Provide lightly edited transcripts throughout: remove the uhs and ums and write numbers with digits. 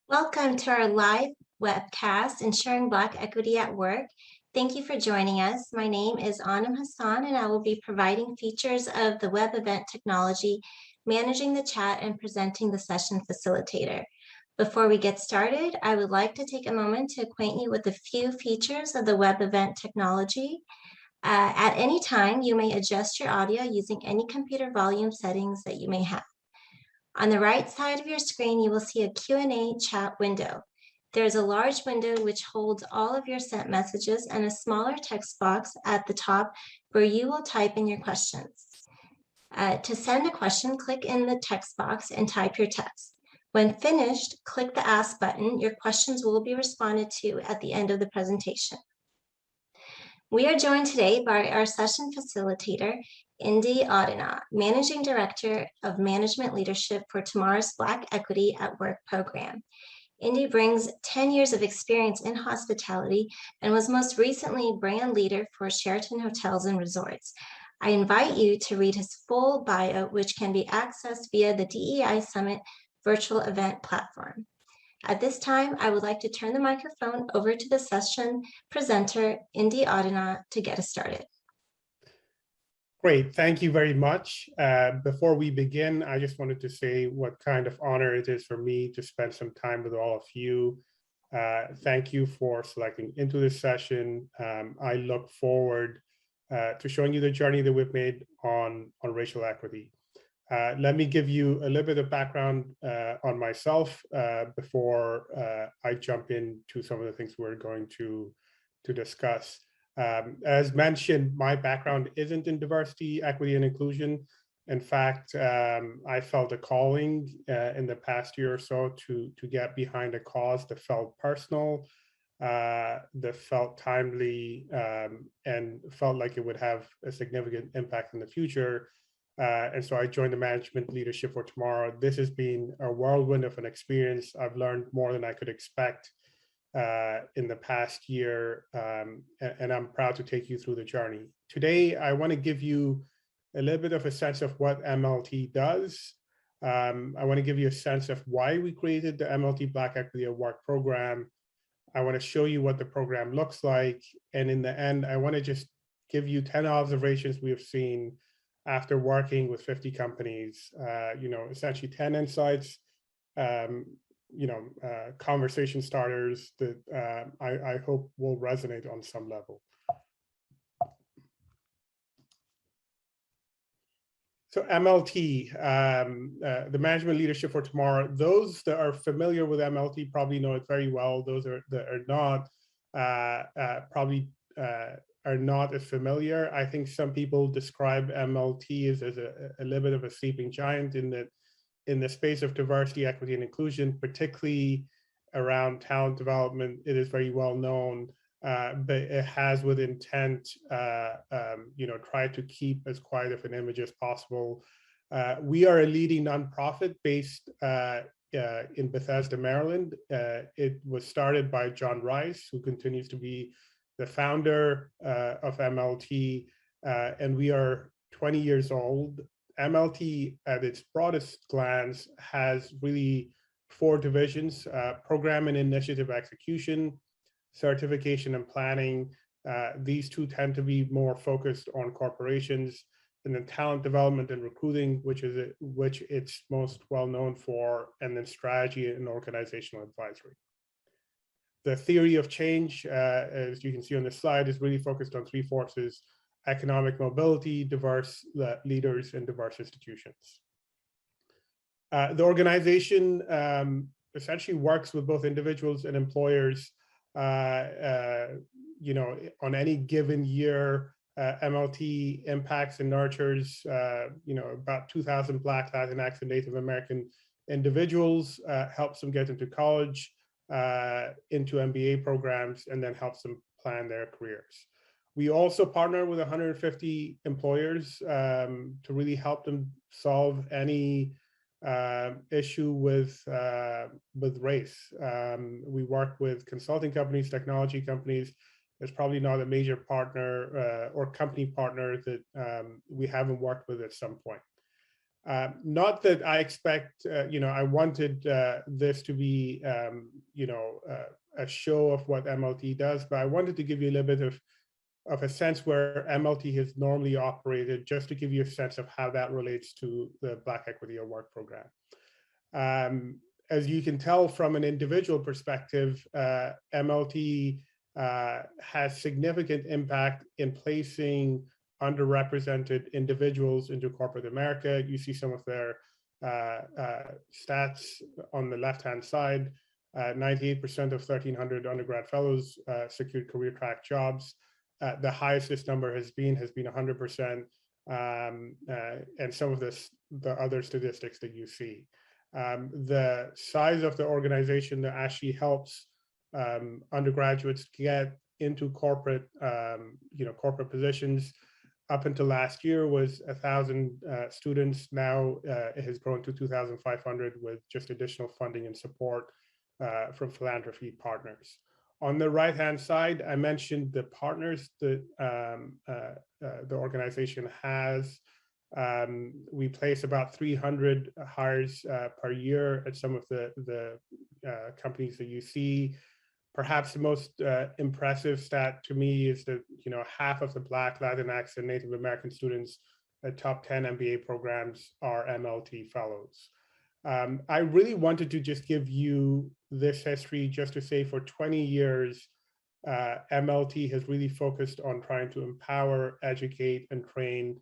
Welcome to our live webcast, Ensuring Black Equity at Work. Thank you for joining us. My name is Anam Hassan, and I will be providing features of the web event technology, managing the chat, and presenting the session facilitator. Before we get started, I would like to take a moment to acquaint you with a few features of the web event technology. At any time, you may adjust your audio using any computer volume settings that you may have. On the right side of your screen, you will see a Q&A chat window. There is a large window which holds all of your sent messages and a smaller text box at the top where you will type in your questions. To send a question, click in the text box and type your text. When finished, click the Ask button. Your questions will be responded to at the end of the presentation. We are joined today by our session facilitator, Indy Adenaw, Managing Director of Management Leadership for Tomorrow's Black Equity at Work program. Indy brings 10 years of experience in hospitality and was most recently brand leader for Sheraton Hotels and Resorts. I invite you to read his full bio, which can be accessed via the DEI Summit virtual event platform. At this time, I would like to turn the microphone over to the session presenter, Indy Adenaw, to get us started. Great, thank you very much. Before we begin, I just wanted to say what kind of honor it is for me to spend some time with all of you. Thank you for selecting into this session. I look forward to showing you the journey that we've made on racial equity. Let me give you a little bit of background on myself before I jump into some of the things we're going to discuss. As mentioned, my background isn't in diversity, equity, and inclusion. In fact, I felt a calling in the past year or so to get behind a cause that felt personal, that felt timely, and felt like it would have a significant impact in the future. And so I joined the Management Leadership for Tomorrow. This has been a whirlwind of an experience. I've learned more than I could expect in the past year, and I'm proud to take you through the journey. Today, I want to give you a little bit of a sense of what MLT does. I want to give you a sense of why we created the MLT Black Equity at Work program. I want to show you what the program looks like. And in the end, I want to just give you 10 observations we have seen after working with 50 companies, essentially 10 insights, conversation starters that I hope will resonate on some level. So MLT, the Management Leadership for Tomorrow, those that are familiar with MLT probably know it very well. Those that are not probably are not as familiar. I think some people describe MLT as a little bit of a sleeping giant in the space of diversity, equity, and inclusion, particularly around talent development. It is very well known, but it has with intent, tried to keep as quiet of an image as possible. We are a leading nonprofit based in Bethesda, Maryland. It was started by John Rice, who continues to be the founder of MLT, and we are 20 years old. MLT, at its broadest glance, has really 4 divisions: program and initiative execution, certification and planning. These 2 tend to be more focused on corporations, and then talent development and recruiting, which it's most well known for, and then strategy and organizational advisory. The theory of change, as you can see on the slide, is really focused on 3 forces: economic mobility, diverse leaders, and diverse institutions. The organization essentially works with both individuals and employers. On any given year, MLT impacts and nurtures, about 2,000 Black, Latinx, and Native American individuals, helps them get into college, into MBA programs, and then helps them plan their careers. We also partner with 150 employers to really help them solve any issue with race. We work with consulting companies, technology companies. There's probably not a major partner or company partner that we haven't worked with at some point. Not that I expect, I wanted this to be, a show of what MLT does, but I wanted to give you a little bit of a sense where MLT has normally operated, just to give you a sense of how that relates to the Black Equity at Work program. As you can tell from an individual perspective, MLT has significant impact in placing underrepresented individuals into corporate America. You see some of their stats on the left-hand side. 98% of 1,300 undergrad fellows secured career track jobs. The highest this number has been 100%, and some of the other statistics that you see. The size of the organization that actually helps undergraduates get into corporate, corporate positions up until last year was 1,000 students. Now it has grown to 2,500 with just additional funding and support from philanthropy partners. On the right-hand side, I mentioned the partners that the organization has. We place about 300 hires per year at some of the companies that you see. Perhaps the most impressive stat to me is that half of the Black, Latinx, and Native American students at top 10 MBA programs are MLT fellows. I really wanted to just give you this history just to say for 20 years, MLT has really focused on trying to empower, educate, and train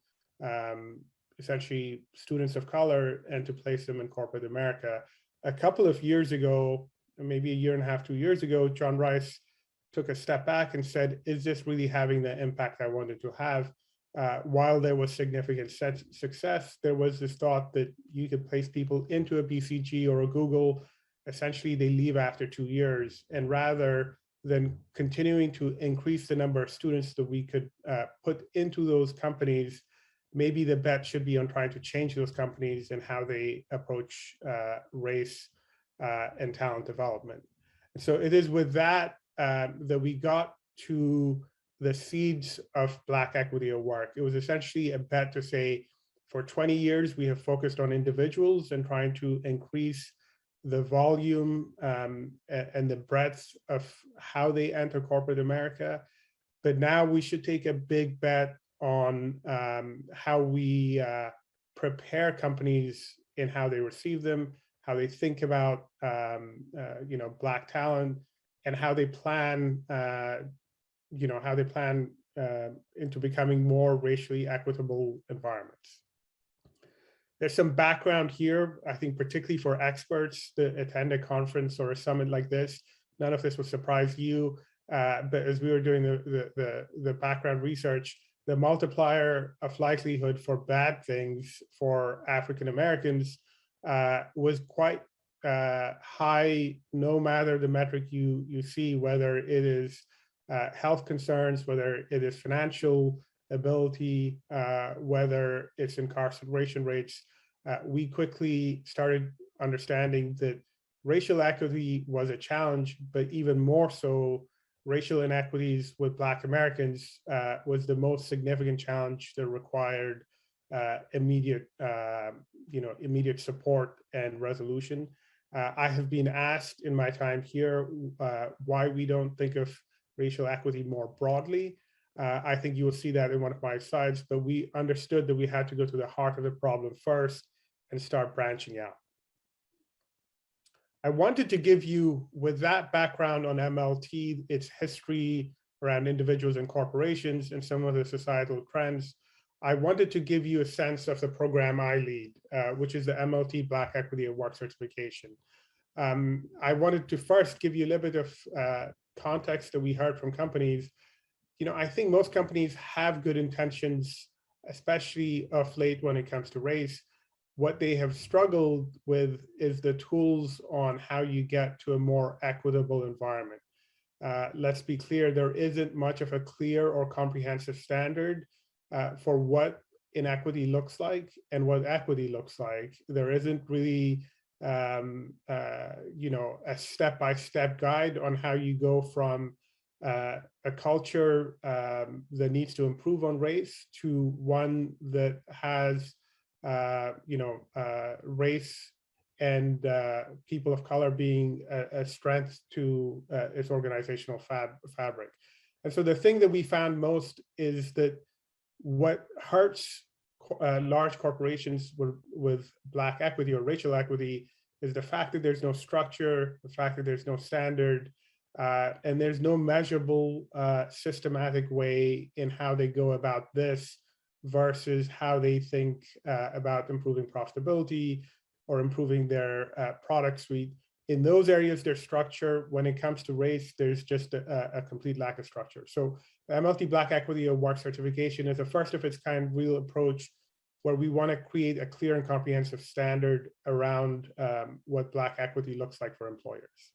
essentially students of color and to place them in corporate America. A couple of years ago, maybe a year and a half, 2 years ago, John Rice took a step back and said, is this really having the impact I wanted to have? While there was significant success, there was this thought that you could place people into a BCG or a Google, essentially they leave after 2 years. And rather than continuing to increase the number of students that we could put into those companies, maybe the bet should be on trying to change those companies and how they approach race and talent development. And so it is with that that we got to the seeds of Black equity at work. It was essentially a bet to say, for 20 years, we have focused on individuals and trying to increase the volume and the breadth of how they enter corporate America. But now we should take a big bet on how we prepare companies in how they receive them, how they think about Black talent, and how they plan into becoming more racially equitable environments. There's some background here, I think, particularly for experts that attend a conference or a summit like this. None of this will surprise you, but as we were doing the background research, the multiplier of likelihood for bad things for African Americans was quite high, no matter the metric you see, whether it is health concerns, whether it is financial ability, whether it's incarceration rates. We quickly started understanding that racial equity was a challenge, but even more so, racial inequities with Black Americans was the most significant challenge that required immediate support and resolution. I have been asked in my time here why we don't think of racial equity more broadly. I think you will see that in one of my slides, but we understood that we had to go to the heart of the problem first and start branching out. I wanted to give you, with that background on MLT, its history around individuals and corporations and some of the societal trends, I wanted to give you a sense of the program I lead, which is the MLT Black Equity at Work certification. I wanted to first give you a little bit of context that we heard from companies. I think most companies have good intentions, especially of late when it comes to race. What they have struggled with is the tools on how you get to a more equitable environment. Let's be clear, there isn't much of a clear or comprehensive standard for what inequity looks like and what equity looks like. There isn't really a step-by-step guide on how you go from a culture that needs to improve on race to one that has race and people of color being a strength to its organizational fabric. And so the thing that we found most is that what hurts large corporations with Black equity or racial equity is the fact that there's no structure, the fact that there's no standard, and there's no measurable systematic way in how they go about this versus how they think about improving profitability or improving their product suite. In those areas, there's structure. When it comes to race, there's just a complete lack of structure. So the MLT Black Equity Award certification is a first of its kind real approach where we want to create a clear and comprehensive standard around what Black equity looks like for employers.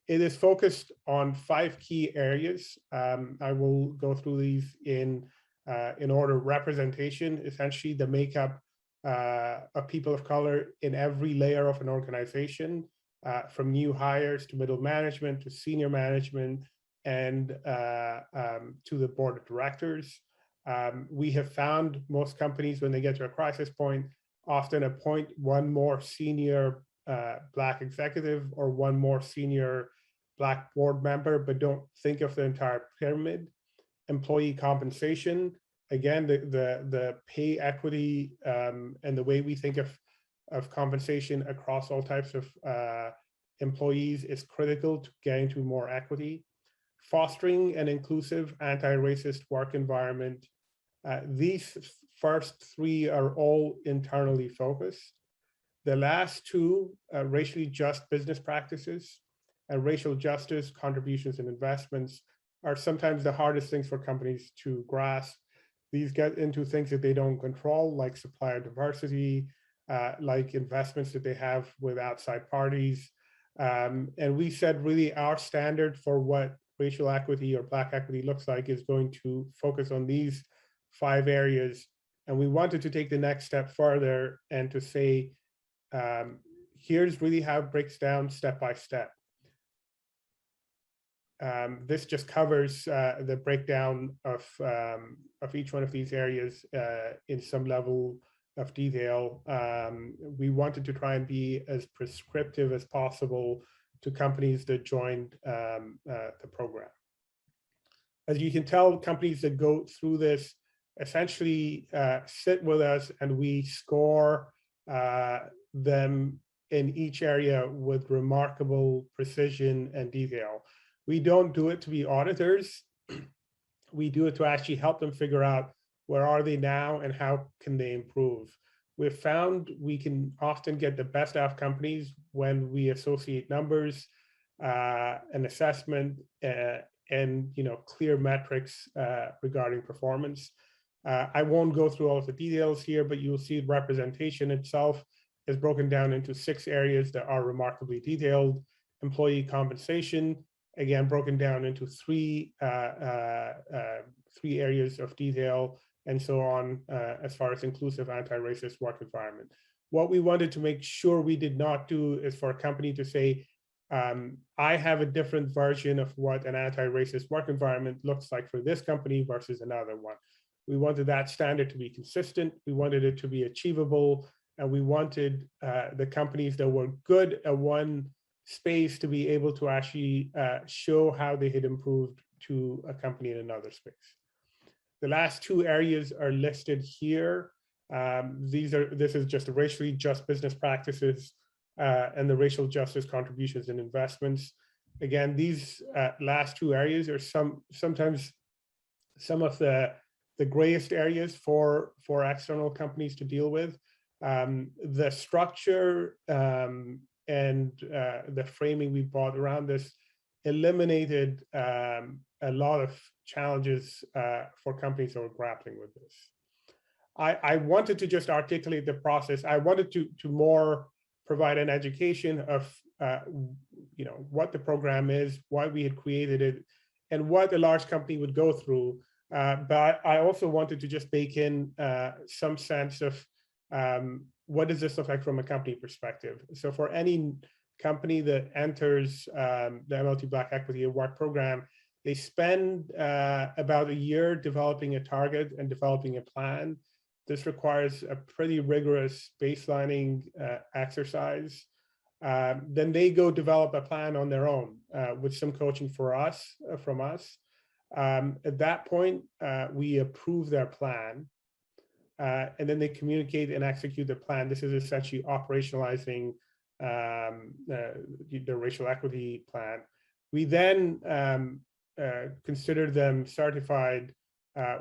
It is focused on 5 key areas. I will go through these in order. Representation, essentially the makeup of people of color in every layer of an organization, from new hires to middle management to senior management and to the board of directors. We have found most companies, when they get to a crisis point, often appoint one more senior Black executive or one more senior Black board member, but don't think of the entire pyramid. Employee compensation, again, the pay equity and the way we think of compensation across all types of employees is critical to getting to more equity. Fostering an inclusive anti-racist work environment. These first 3 are all internally focused. The last 2, racially just business practices and racial justice, contributions and investments, are sometimes the hardest things for companies to grasp. These get into things that they don't control, like supplier diversity, like investments that they have with outside parties. And we said really our standard for what racial equity or Black equity looks like is going to focus on these 5 areas. And we wanted to take the next step further and to say, here's really how it breaks down step by step. This just covers the breakdown of each one of these areas in some level of detail. We wanted to try and be as prescriptive as possible to companies that joined the program. As you can tell, companies that go through this essentially sit with us and we score them in each area with remarkable precision and detail. We don't do it to be auditors. We do it to actually help them figure out where are they now and how can they improve. We've found we can often get the best out of companies when we associate numbers, an assessment, and clear metrics regarding performance. I won't go through all of the details here, but you'll see representation itself is broken down into 6 areas that are remarkably detailed. Employee compensation, again, broken down into 3 areas of detail, and so on, as far as inclusive anti-racist work environment. What we wanted to make sure we did not do is for a company to say, I have a different version of what an anti-racist work environment looks like for this company versus another one. We wanted that standard to be consistent. We wanted it to be achievable. And we wanted the companies that were good at one space to be able to actually show how they had improved to a company in another space. The last 2 areas are listed here. This is just the racially just business practices and the racial justice contributions and investments. Again, these last 2 areas are sometimes some of the grayest areas for external companies to deal with. The structure and the framing we brought around this eliminated a lot of challenges for companies that were grappling with this. I wanted to just articulate the process. I wanted to more provide an education of what the program is, why we had created it, and what a large company would go through. But I also wanted to just bake in some sense of what does this look like from a company perspective. So for any company that enters the MLT Black Equity Award program, they spend about a year developing a target and developing a plan. This requires a pretty rigorous baselining exercise. Then they go develop a plan on their own with some coaching from us. At that point, we approve their plan, and then they communicate and execute the plan. This is essentially operationalizing the racial equity plan. We then consider them certified.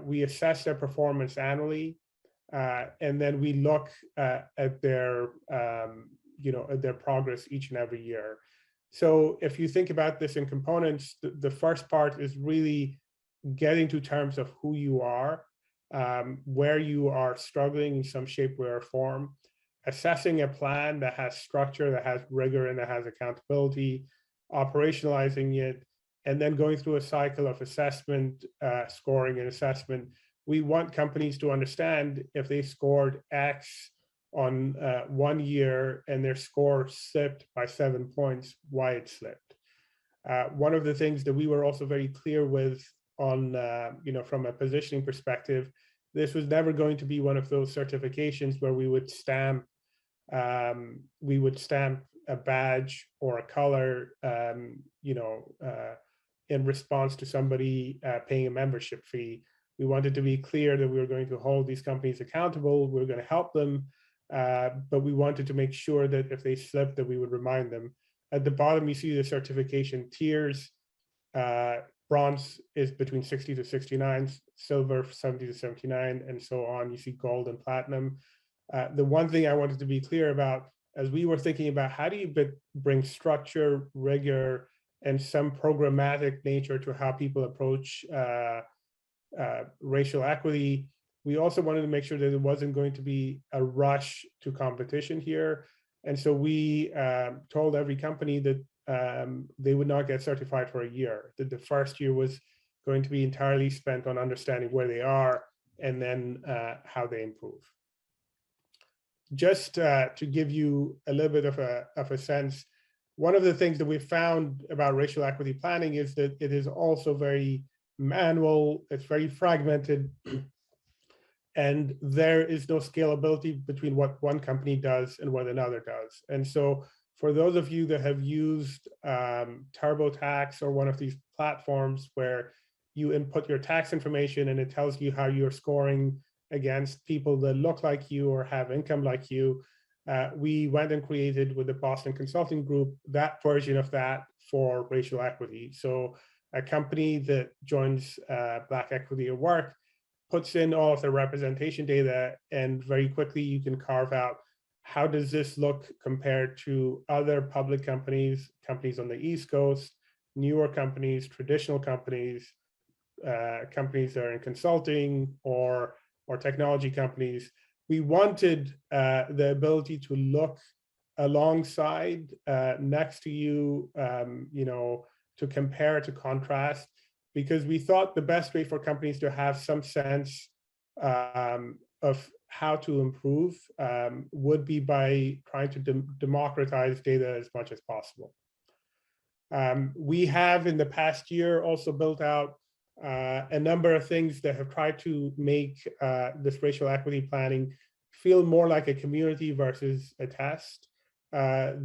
We assess their performance annually, and then we look at their at their progress each and every year. So if you think about this in components, the first part is really getting to terms of who you are, where you are struggling in some shape, way, or form, assessing a plan that has structure, that has rigor, and that has accountability, operationalizing it, and then going through a cycle of assessment, scoring, and assessment. We want companies to understand if they scored X on 1 year and their score slipped by 7 points, why it slipped. One of the things that we were also very clear with on, from a positioning perspective, this was never going to be one of those certifications where we would stamp a badge or a color, in response to somebody paying a membership fee. We wanted to be clear that we were going to hold these companies accountable. We were going to help them, but we wanted to make sure that if they slipped, that we would remind them. At the bottom, you see the certification tiers. Bronze is between 60 to 69, silver 70 to 79, and so on. You see gold and platinum. The one thing I wanted to be clear about, as we were thinking about how do you bring structure, rigor, and some programmatic nature to how people approach racial equity, we also wanted to make sure that it wasn't going to be a rush to competition here. And so we told every company that they would not get certified for a year, that the first year was going to be entirely spent on understanding where they are and then how they improve. Just to give you a little bit of a sense, one of the things that we found about racial equity planning is that it is also very manual, it's very fragmented, and there is no scalability between what one company does and what another does. And so for those of you that have used TurboTax or one of these platforms where you input your tax information and it tells you how you're scoring against people that look like you or have income like you, we went and created with the Boston Consulting Group that version of that for racial equity. So a company that joins Black Equity at Work puts in all of their representation data, and very quickly you can carve out how does this look compared to other public companies, companies on the East Coast, newer companies, traditional companies, companies that are in consulting or technology companies. We wanted the ability to look alongside, next to you, to compare, to contrast, because we thought the best way for companies to have some sense of how to improve would be by trying to democratize data as much as possible. We have in the past year also built out a number of things that have tried to make this racial equity planning feel more like a community versus a test.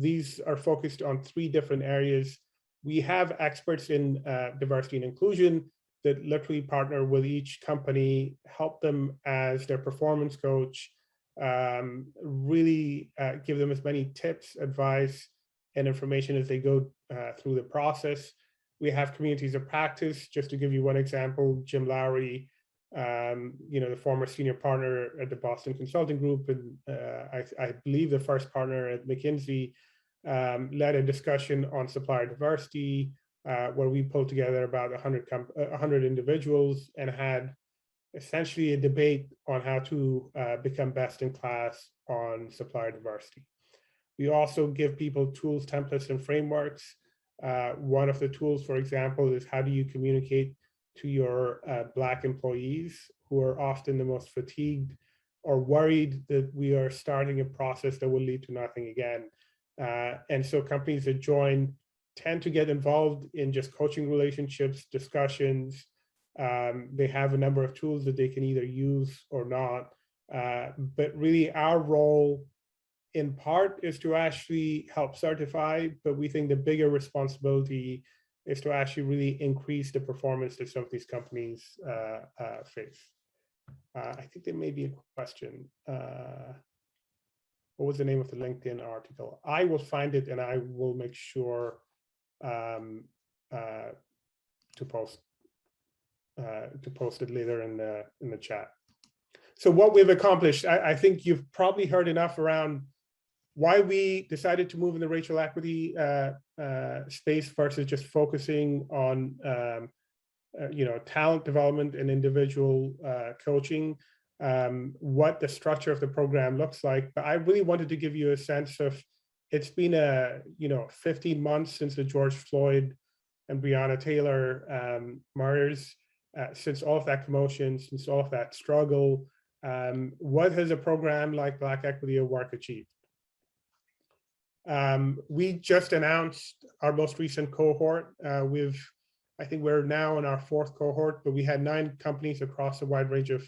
These are focused on 3 different areas. We have experts in diversity and inclusion that literally partner with each company, help them as their performance coach, really give them as many tips, advice, and information as they go through the process. We have communities of practice. Just to give you one example, Jim Lowry, the former senior partner at the Boston Consulting Group, and I believe the first partner at McKinsey, led a discussion on supplier diversity, where we pulled together about 100 individuals and had essentially a debate on how to become best in class on supplier diversity. We also give people tools, templates, and frameworks. One of the tools, for example, is how do you communicate to your Black employees who are often the most fatigued or worried that we are starting a process that will lead to nothing again. And so companies that join tend to get involved in just coaching relationships, discussions. They have a number of tools that they can either use or not. But really our role in part is to actually help certify, but we think the bigger responsibility is to actually really increase the performance that some of these companies face. I think there may be a question. What was the name of the LinkedIn article? I will find it and I will make sure to post it later in the chat. So what we've accomplished, I think you've probably heard enough around why we decided to move in the racial equity space versus just focusing on talent development and individual coaching, what the structure of the program looks like. But I really wanted to give you a sense of, it's been 15 months since the George Floyd and Breonna Taylor murders, since all of that commotion, since all of that struggle. What has a program like Black Equity at Work achieved? We just announced our most recent cohort. I think we're now in our 4th cohort, but we had 9 companies across a wide range of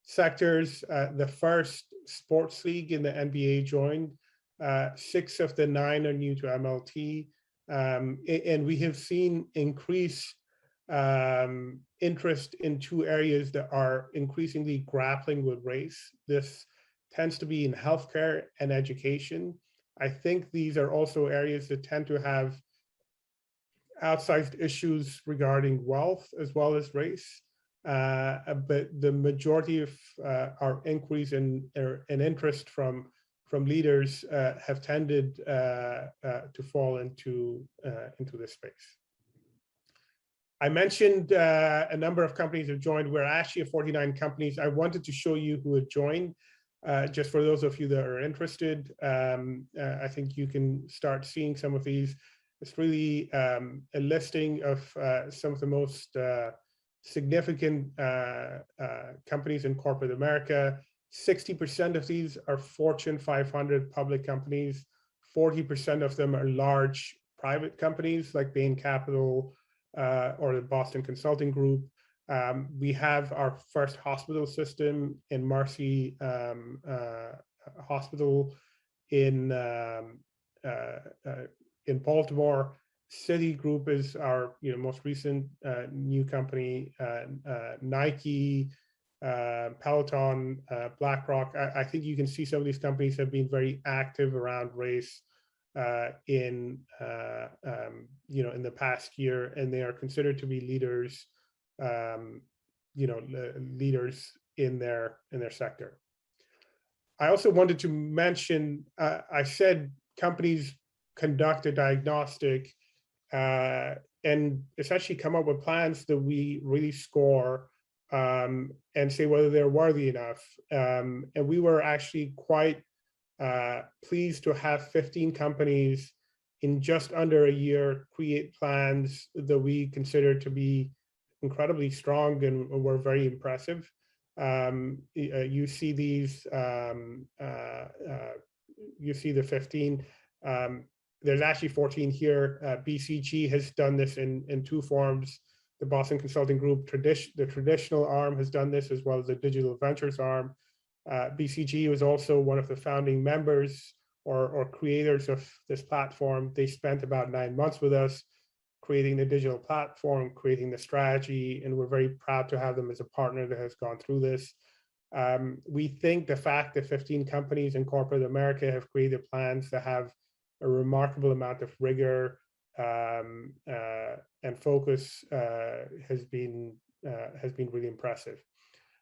sectors. The first sports league in the NBA joined. 6 of the 9 are new to MLT. And we have seen increased interest in 2 areas that are increasingly grappling with race. This tends to be in healthcare and education. I think these are also areas that tend to have outsized issues regarding wealth as well as race. But the majority of our increase in interest from leaders have tended to fall into this space. I mentioned a number of companies have joined. We're actually at 49 companies. I wanted to show you who had joined. Just for those of you that are interested, I think you can start seeing some of these. It's really a listing of some of the most significant companies in corporate America. 60% of these are Fortune 500 public companies. 40% of them are large private companies like Bain Capital or the Boston Consulting Group. We have our first hospital system in Mercy Hospital in Baltimore. Citigroup is our most recent new company. Nike, Peloton, BlackRock. I think you can see some of these companies have been very active around race in the past year, and they are considered to be leaders. Leaders in their sector. I also wanted to mention, I said companies conduct a diagnostic and essentially come up with plans that we really score and say whether they're worthy enough. And we were actually quite pleased to have 15 companies in just under a year create plans that we consider to be incredibly strong and were very impressive. You see these, you see the 15. There's actually 14 here. BCG has done this in 2 forms. The Boston Consulting Group, the traditional arm, has done this, as well as the digital ventures arm. BCG was also one of the founding members or creators of this platform. They spent about 9 months with us, creating the digital platform, creating the strategy, and we're very proud to have them as a partner that has gone through this. We think the fact that 15 companies in corporate America have created plans that have a remarkable amount of rigor and focus has been really impressive.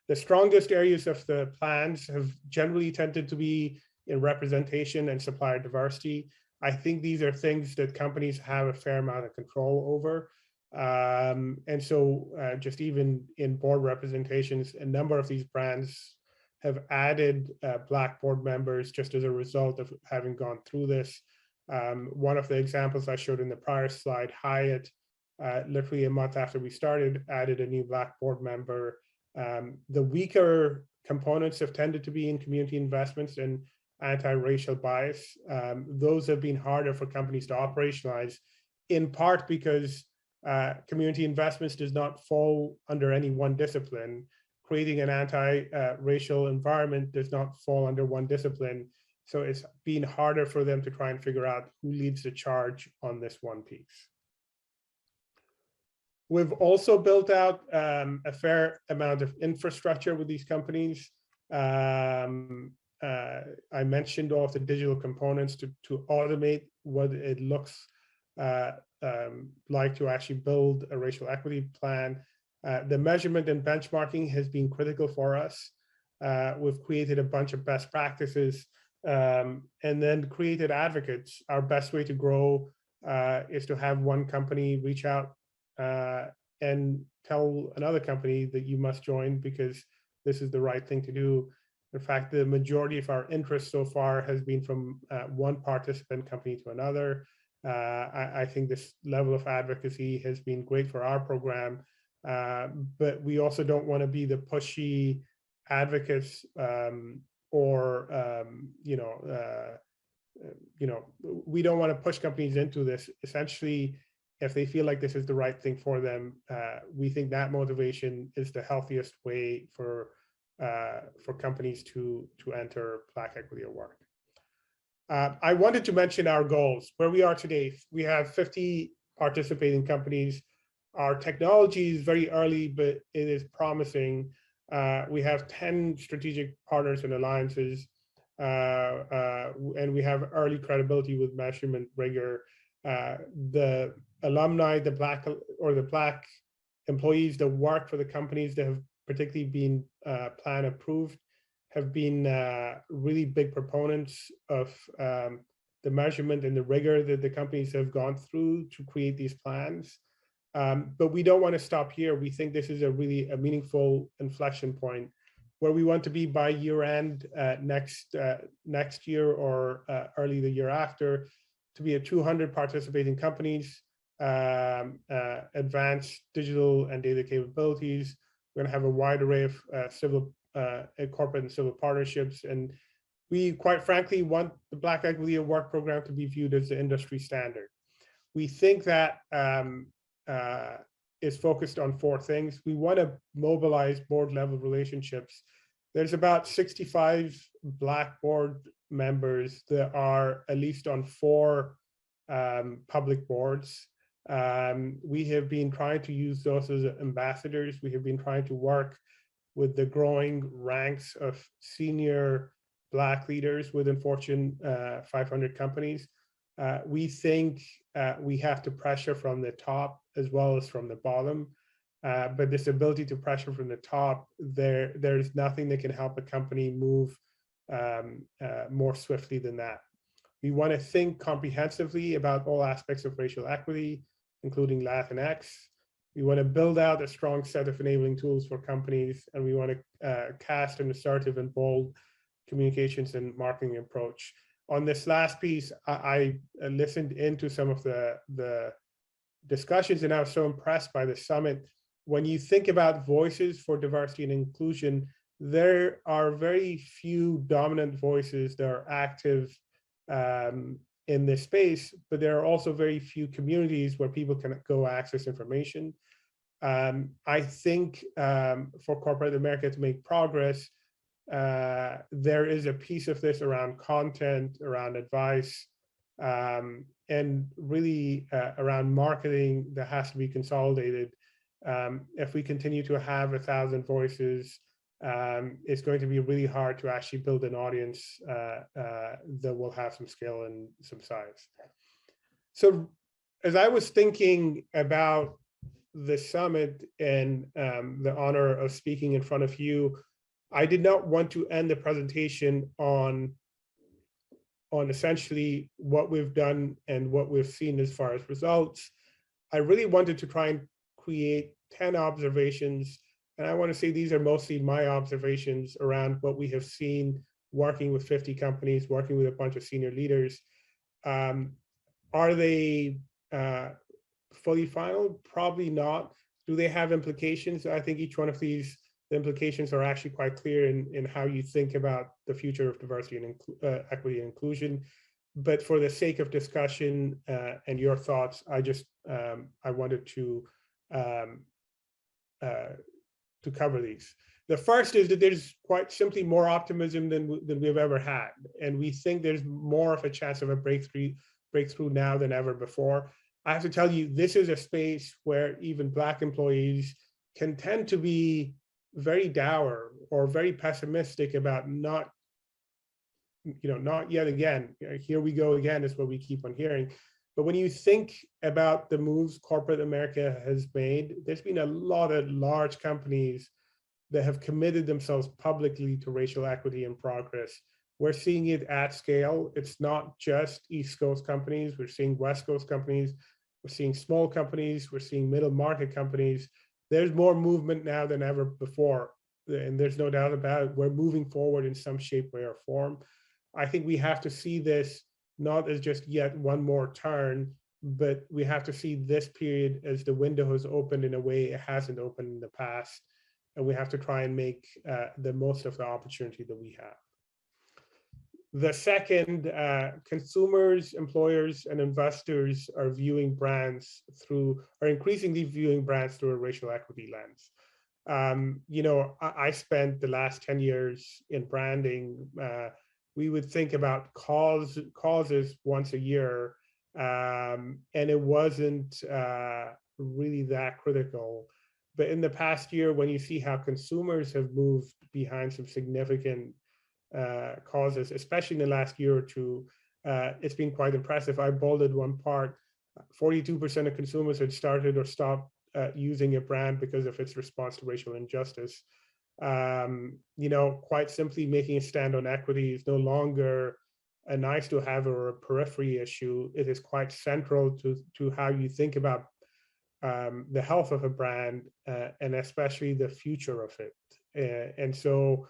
The strongest areas of the plans have generally tended to be in representation and supplier diversity. I think these are things that companies have a fair amount of control over. And so just even in board representations, a number of these brands have added Black board members just as a result of having gone through this. One of the examples I showed in the prior slide, Hyatt, literally a month after we started, added a new Black board member. The weaker components have tended to be in community investments and anti-racial bias. Those have been harder for companies to operationalize, in part because community investments does not fall under any one discipline. creating an anti-racial environment does not fall under one discipline. So it's been harder for them to try and figure out who leads the charge on this one piece. We've also built out a fair amount of infrastructure with these companies. I mentioned all of the digital components to automate what it looks like to actually build a racial equity plan. The measurement and benchmarking has been critical for us. We've created a bunch of best practices and then created advocates. Our best way to grow is to have one company reach out and tell another company that you must join because this is the right thing to do. In fact, the majority of our interest so far has been from one participant company to another. I think this level of advocacy has been great for our program, but we also don't want to be the pushy advocates we don't want to push companies into this. Essentially, if they feel like this is the right thing for them, we think that motivation is the healthiest way for companies to enter Black Equity at Work. I wanted to mention our goals. Where we are today, we have 50 participating companies. Our technology is very early, but it is promising. We have 10 strategic partners and alliances, and we have early credibility with measurement rigor. The alumni, the Black employees that work for the companies that have particularly been plan approved have been really big proponents of the measurement and the rigor that the companies have gone through to create these plans. But we don't want to stop here. We think this is a meaningful inflection point where we want to be by year end next year or early the year after, to be at 200 participating companies, advanced digital and data capabilities. We're going to have a wide array of corporate and civil partnerships. And we, quite frankly, want the Black Equity at Work program to be viewed as the industry standard. We think that is focused on 4 things. We want to mobilize board level relationships. There's about 65 Black board members that are at least on 4 public boards. We have been trying to use those as ambassadors. We have been trying to work with the growing ranks of senior Black leaders within Fortune 500 companies. We think we have to pressure from the top as well as from the bottom. But this ability to pressure from the top, there's nothing that can help a company move more swiftly than that. We want to think comprehensively about all aspects of racial equity, including Latinx. We want to build out a strong set of enabling tools for companies, and we want to cast an assertive and bold communications and marketing approach. On this last piece, I listened into some of the discussions, and I was so impressed by the summit. When you think about voices for diversity and inclusion, there are very few dominant voices that are active in this space, but there are also very few communities where people can go access information. I think for corporate America to make progress, there is a piece of this around content, around advice, and really around marketing that has to be consolidated. If we continue to have 1,000 voices, it's going to be really hard to actually build an audience that will have some scale and some size. So as I was thinking about the summit and the honor of speaking in front of you, I did not want to end the presentation on essentially what we've done and what we've seen as far as results. I really wanted to try and create 10 observations. And I want to say these are mostly my observations around what we have seen working with 50 companies, working with a bunch of senior leaders. Are they fully final? Probably not. Do they have implications? I think each one of these, the implications are actually quite clear in how you think about the future of diversity and equity and inclusion. But for the sake of discussion and your thoughts, I wanted to cover these. The first is that there's quite simply more optimism than we've ever had. And we think there's more of a chance of a breakthrough now than ever before. I have to tell you, this is a space where even Black employees can tend to be very dour or very pessimistic about not yet again. Here we go again is what we keep on hearing. But when you think about the moves corporate America has made, there's been a lot of large companies that have committed themselves publicly to racial equity and progress. We're seeing it at scale. It's not just East Coast companies. We're seeing West Coast companies. We're seeing small companies. We're seeing middle market companies. There's more movement now than ever before. And there's no doubt about it. We're moving forward in some shape, way, or form. I think we have to see this not as just yet one more turn, but we have to see this period as the window has opened in a way it hasn't opened in the past. And we have to try and make the most of the opportunity that we have. The second, consumers, employers, and investors are increasingly viewing brands through a racial equity lens. I spent the last 10 years in branding. We would think about causes once a year, and it wasn't really that critical. But in the past year, when you see how consumers have moved behind some significant causes, especially in the last year or two, it's been quite impressive. I bolded one part: 42% of consumers had started or stopped using a brand because of its response to racial injustice. Quite simply, making a stand on equity is no longer a nice to have or a periphery issue. It is quite central to how you think about the health of a brand and especially the future of it. And so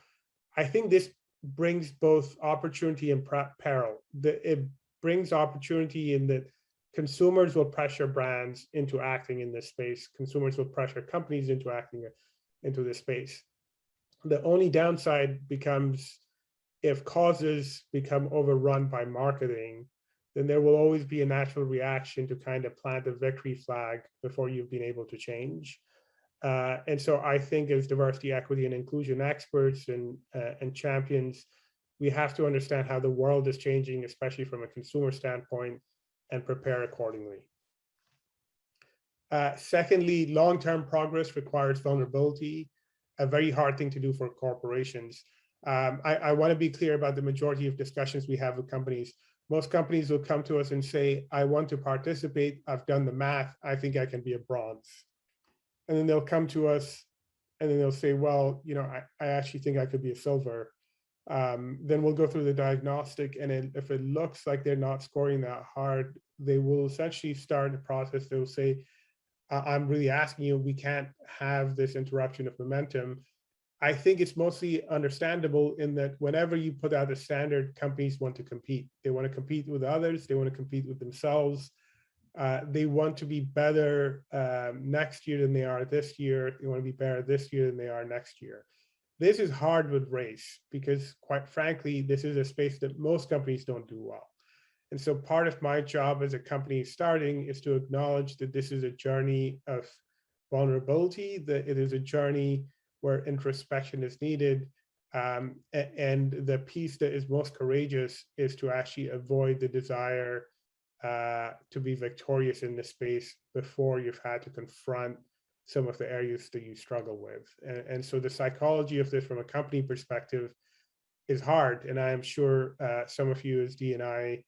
I think this brings both opportunity and peril. It brings opportunity in that consumers will pressure brands into acting in this space. Consumers will pressure companies into acting into this space. The only downside becomes if causes become overrun by marketing, then there will always be a natural reaction to kind of plant a victory flag before you've been able to change. And so I think as diversity, equity, and inclusion experts and champions, we have to understand how the world is changing, especially from a consumer standpoint, and prepare accordingly. Secondly, long-term progress requires vulnerability, a very hard thing to do for corporations. I want to be clear about the majority of discussions we have with companies. Most companies will come to us and say, I want to participate. I've done the math. I think I can be a bronze. And then they'll come to us and then they'll say, well, I actually think I could be a silver. Then we'll go through the diagnostic. And if it looks like they're not scoring that hard, they will essentially start the process. They'll say, I'm really asking you, we can't have this interruption of momentum. I think it's mostly understandable in that whenever you put out a standard, companies want to compete. They want to compete with others. They want to compete with themselves. They want to be better next year than they are this year. They want to be better this year than they are next year. This is hard with race because, quite frankly, this is a space that most companies don't do well. And so part of my job as a company starting is to acknowledge that this is a journey of vulnerability, that it is a journey where introspection is needed. And the piece that is most courageous is to actually avoid the desire to be victorious in this space before you've had to confront some of the areas that you struggle with. And so the psychology of this from a company perspective is hard. And I am sure some of you as D&I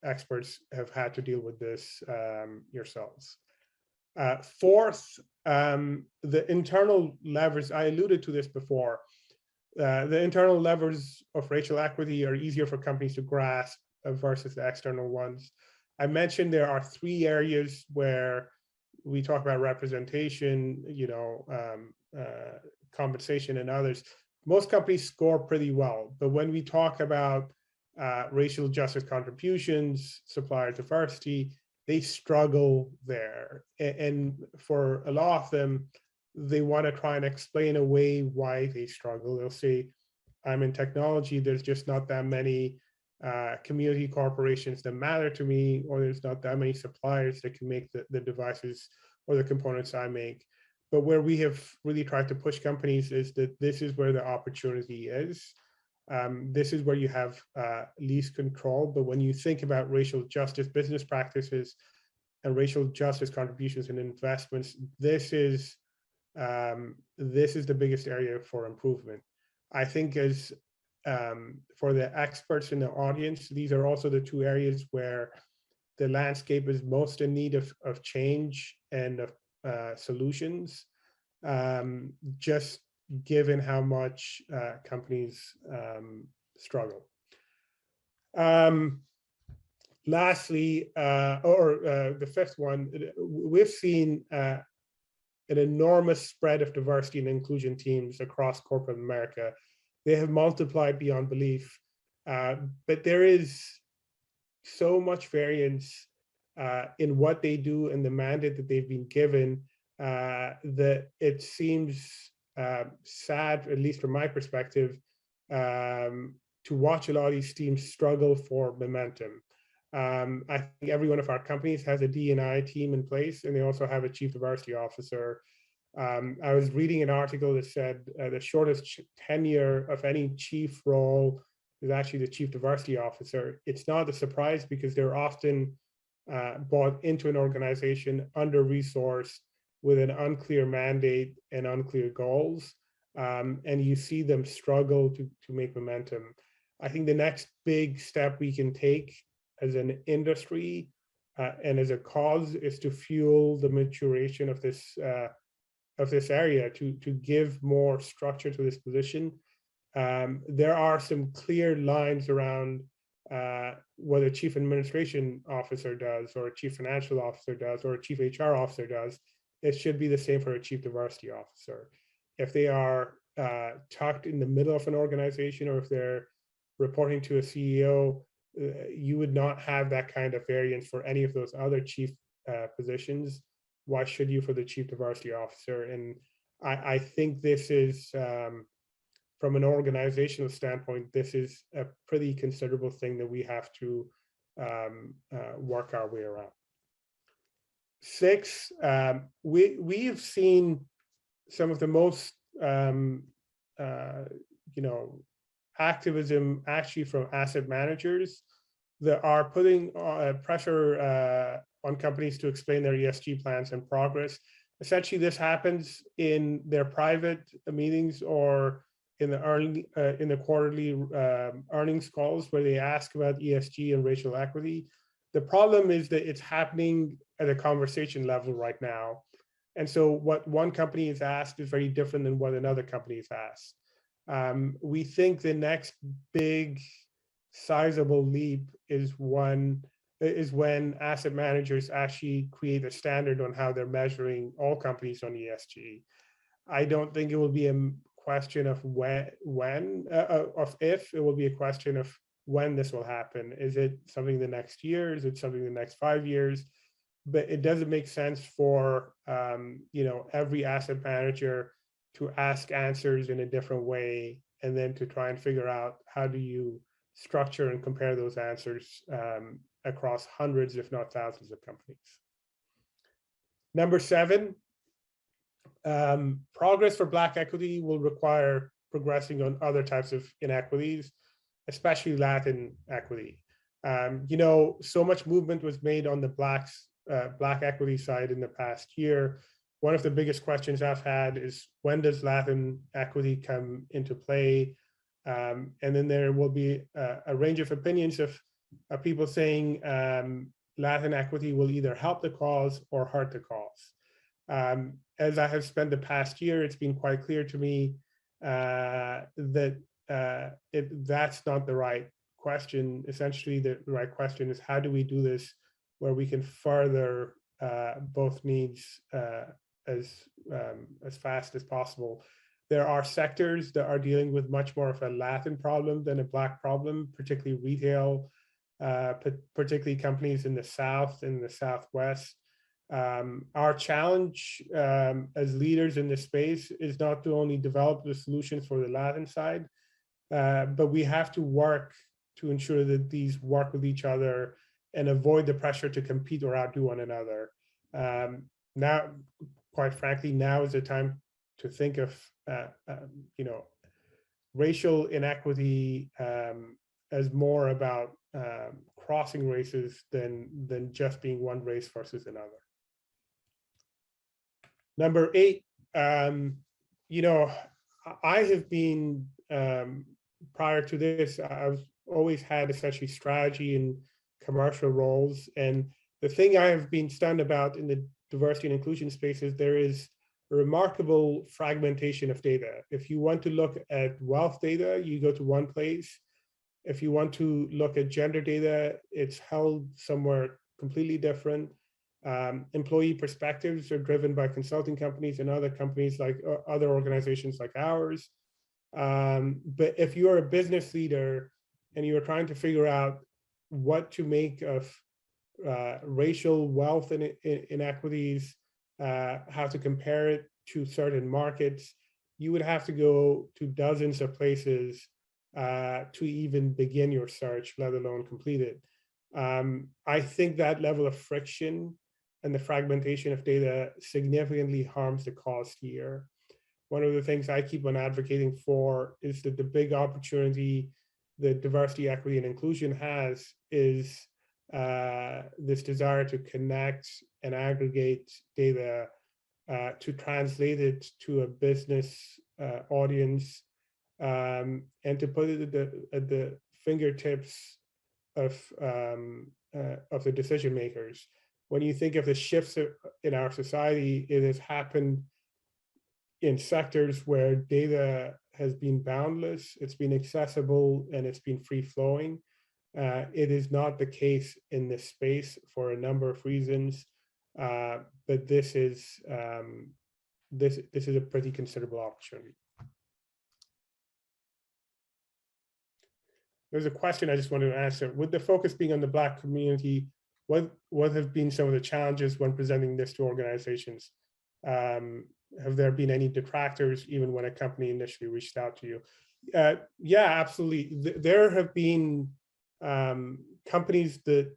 experts have had to deal with this yourselves. Fourth, the internal levers, I alluded to this before, the internal levers of racial equity are easier for companies to grasp versus the external ones. I mentioned there are 3 areas where we talk about representation, compensation and others. Most companies score pretty well, but when we talk about racial justice contributions, supplier diversity, they struggle there. And for a lot of them, they want to try and explain away why they struggle. They'll say, I'm in technology, there's just not that many community corporations that matter to me, or there's not that many suppliers that can make the devices or the components I make. But where we have really tried to push companies is that this is where the opportunity is. This is where you have least control. But when you think about racial justice business practices and racial justice contributions and investments, this is the biggest area for improvement. I think as for the experts in the audience, these are also the two areas where the landscape is most in need of change and of solutions, just given how much companies struggle. Lastly, the fifth one, we've seen an enormous spread of diversity and inclusion teams across corporate America. They have multiplied beyond belief, but there is so much variance in what they do and the mandate that they've been given that it seems sad, at least from my perspective, to watch a lot of these teams struggle for momentum. I think every one of our companies has a D&I team in place, and they also have a chief diversity officer. I was reading an article that said the shortest tenure of any chief role is actually the chief diversity officer. It's not a surprise because they're often brought into an organization under-resourced with an unclear mandate and unclear goals. And you see them struggle to make momentum. I think the next big step we can take as an industry and as a cause is to fuel the maturation of this area, to give more structure to this position. There are some clear lines around what a chief administration officer does, or a chief financial officer does, or a chief HR officer does. It should be the same for a chief diversity officer. If they are tucked in the middle of an organization, or if they're reporting to a CEO, you would not have that kind of variance for any of those other chief positions. Why should you for the chief diversity officer? And I think this is, from an organizational standpoint, this is a pretty considerable thing that we have to work our way around. 6, we have seen some of the most activism actually from asset managers that are putting pressure on companies to explain their ESG plans and progress. Essentially, this happens in their private meetings or in the quarterly earnings calls where they ask about ESG and racial equity. The problem is that it's happening at a conversation level right now. And so what one company is asked is very different than what another company is asked. We think the next big sizable leap is when asset managers actually create a standard on how they're measuring all companies on ESG. I don't think it will be a question of if, it will be a question of when this will happen. Is it something the next year? Is it something the next 5 years? But it doesn't make sense for every asset manager to ask answers in a different way, and then to try and figure out how do you structure and compare those answers across hundreds, if not thousands, of companies. Number 7, progress for Black equity will require progressing on other types of inequities, especially Latin equity. So much movement was made on the Black equity side in the past year. One of the biggest questions I've had is, when does Latin equity come into play? And then there will be a range of opinions of people saying Latin equity will either help the cause or hurt the cause. As I have spent the past year, it's been quite clear to me that that's not the right question. Essentially, the right question is, how do we do this where we can further both needs as fast as possible? There are sectors that are dealing with much more of a Latin problem than a Black problem, particularly retail, particularly companies in the South and the Southwest. Our challenge as leaders in this space is not to only develop the solutions for the Latin side, but we have to work to ensure that these work with each other and avoid the pressure to compete or outdo one another. Now, quite frankly, now is the time to think of, racial inequity as more about crossing races than just being one race versus another. Number 8, I have been, prior to this, I've always had essentially strategy and commercial roles. And the thing I have been stunned about in the diversity and inclusion space is there is a remarkable fragmentation of data. If you want to look at wealth data, you go to one place. If you want to look at gender data, it's held somewhere completely different. Employee perspectives are driven by consulting companies and other companies like other organizations like ours. But if you're a business leader and you're trying to figure out what to make of racial wealth inequities, how to compare it to certain markets, you would have to go to dozens of places to even begin your search, let alone complete it. I think that level of friction and the fragmentation of data significantly harms the cause here. One of the things I keep on advocating for is that the big opportunity that diversity, equity, and inclusion has is this desire to connect and aggregate data, to translate it to a business audience, and to put it at the fingertips of the decision makers. When you think of the shifts in our society, it has happened in sectors where data has been boundless, it's been accessible, and it's been free flowing. It is not the case in this space for a number of reasons, but this is a pretty considerable opportunity. There's a question I just wanted to answer. With the focus being on the Black community, what have been some of the challenges when presenting this to organizations? Have there been any detractors even when a company initially reached out to you? Yeah, absolutely. There have been companies that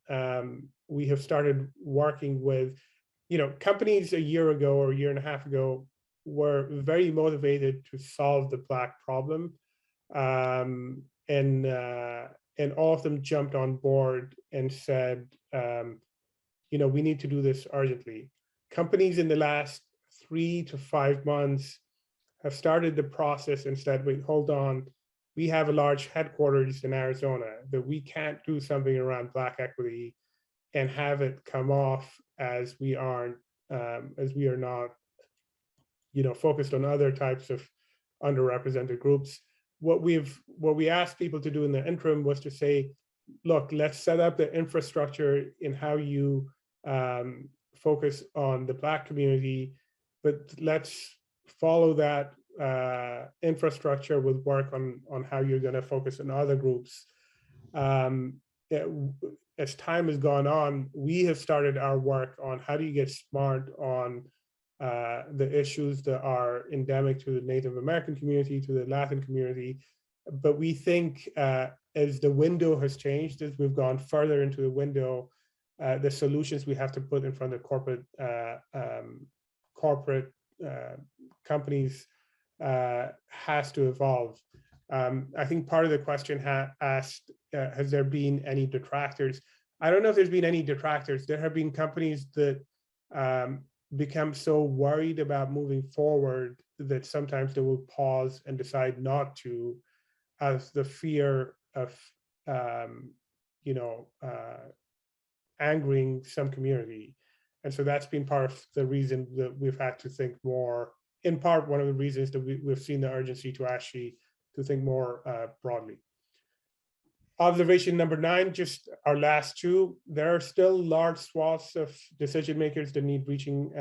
we have started working with. Companies a year ago or a year and a half ago were very motivated to solve the Black problem. And all of them jumped on board and said, we need to do this urgently. Companies in the last 3 to 5 months have started the process and said, wait, hold on, we have a large headquarters in Arizona, that we can't do something around Black equity and have it come off as we are not, focused on other types of underrepresented groups. What we asked people to do in the interim was to say, look, let's set up the infrastructure in how you focus on the Black community, but let's follow that infrastructure with work on how you're going to focus on other groups. As time has gone on, we have started our work on how do you get smart on the issues that are endemic to the Native American community, to the Latin community. But we think as the window has changed, as we've gone further into the window, the solutions we have to put in front of corporate companies has to evolve. I think part of the question asked, has there been any detractors? I don't know if there's been any detractors. There have been companies that become so worried about moving forward that sometimes they will pause and decide not to, as the fear of angering some community. And so that's been part of the reason that we've had to think more, in part, one of the reasons that we've seen the urgency to think more broadly. Observation number 9, just our last 2, there are still large swaths of decision makers that need reaching.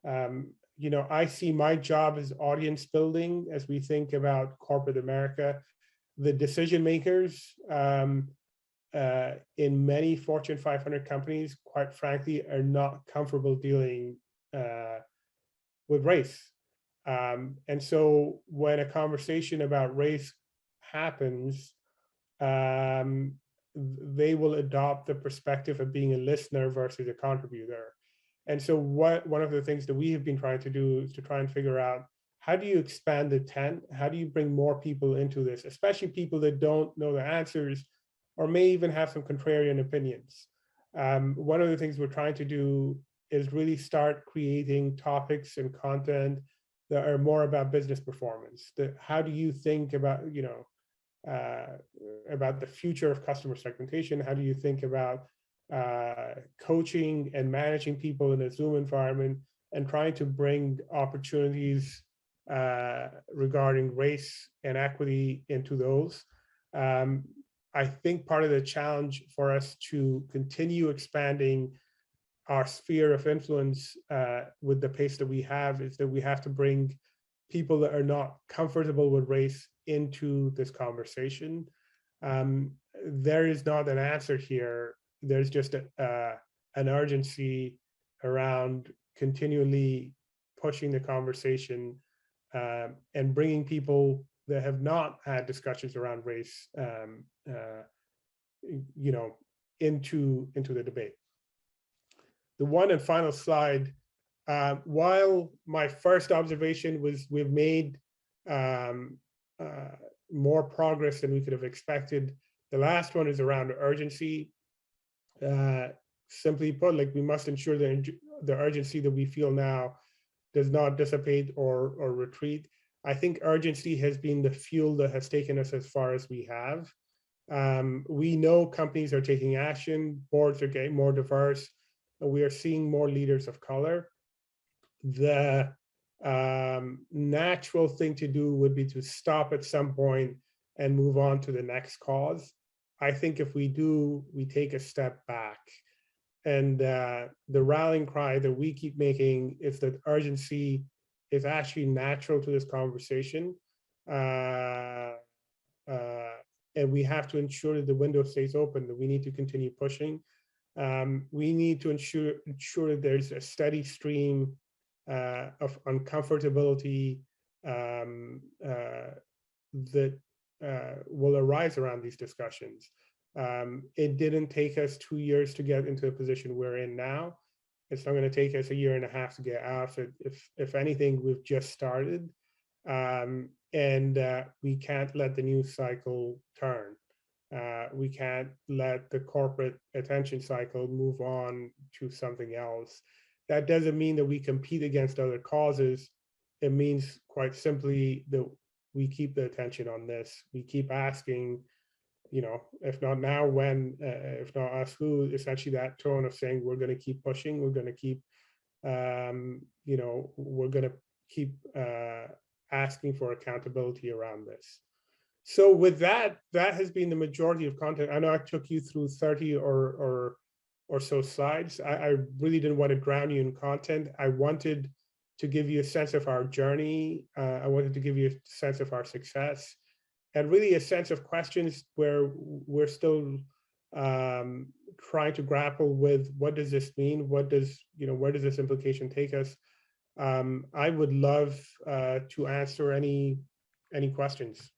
I see my job as audience building as we think about corporate America. The decision makers in many Fortune 500 companies, quite frankly, are not comfortable dealing with race. And so when a conversation about race happens, they will adopt the perspective of being a listener versus a contributor. And so one of the things that we have been trying to do is to try and figure out, how do you expand the tent? How do you bring more people into this, especially people that don't know the answers or may even have some contrarian opinions? One of the things we're trying to do is really start creating topics and content that are more about business performance. How do you think about, about the future of customer segmentation? How do you think about coaching and managing people in a Zoom environment, and trying to bring opportunities regarding race and equity into those? I think part of the challenge for us to continue expanding our sphere of influence with the pace that we have is that we have to bring people that are not comfortable with race into this conversation. There is not an answer here. There's just an urgency around continually pushing the conversation and bringing people that have not had discussions around race, into the debate. The one and final slide. While my first observation was we've made more progress than we could have expected, the last one is around urgency. Simply put, like, we must ensure that the urgency that we feel now does not dissipate or retreat. I think urgency has been the fuel that has taken us as far as we have. We know companies are taking action, boards are getting more diverse, and we are seeing more leaders of color. The natural thing to do would be to stop at some point and move on to the next cause. I think if we do, we take a step back. And the rallying cry that we keep making is that urgency is actually natural to this conversation. And we have to ensure that the window stays open, that we need to continue pushing. We need to ensure that there's a steady stream of uncomfortability that will arise around these discussions. It didn't take us 2 years to get into the position we're in now. It's not going to take us 1.5 years to get out. If anything, we've just started, and we can't let the news cycle turn. We can't let the corporate attention cycle move on to something else. That doesn't mean that we compete against other causes. It means quite simply that we keep the attention on this. We keep asking, if not now, when, if not us, who, essentially that tone of saying, we're going to keep pushing, we're going to keep, we're going to keep asking for accountability around this. So with that has been the majority of content. I know I took you through 30 or so slides. I really didn't want to drown you in content. I wanted to give you a sense of our journey. I wanted to give you a sense of our success, and really a sense of questions where we're still trying to grapple with, what does this mean? What does, where does this implication take us? I would love to answer any questions.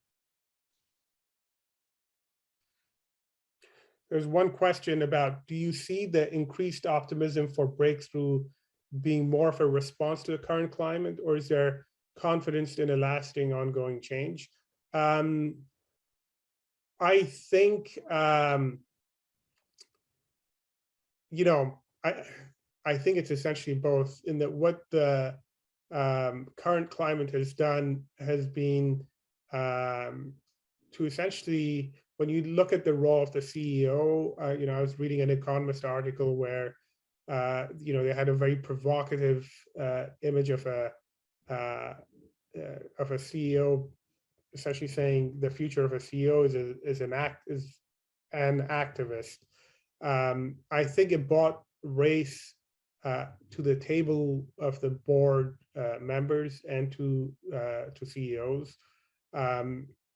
There's one question about, do you see the increased optimism for breakthrough being more of a response to the current climate, or is there confidence in a lasting ongoing change? I think, I think it's essentially both, in that what the current climate has done has been to essentially, when you look at the role of the CEO, I was reading an Economist article where, they had a very provocative image of a CEO, essentially saying the future of a CEO is an activist. I think it brought race to the table of the board members and to CEOs.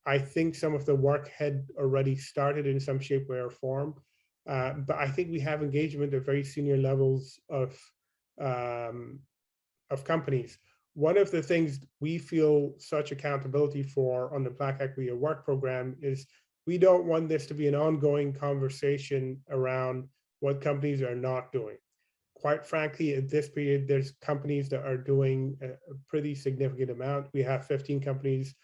I think some of the work had already started in some shape, way, or form, but I think we have engagement at very senior levels of companies. One of the things we feel such accountability for on the Black Equity at Work program is we don't want this to be an ongoing conversation around what companies are not doing. quite frankly, at this period, there's companies that are doing a pretty significant amount. We have 15 companies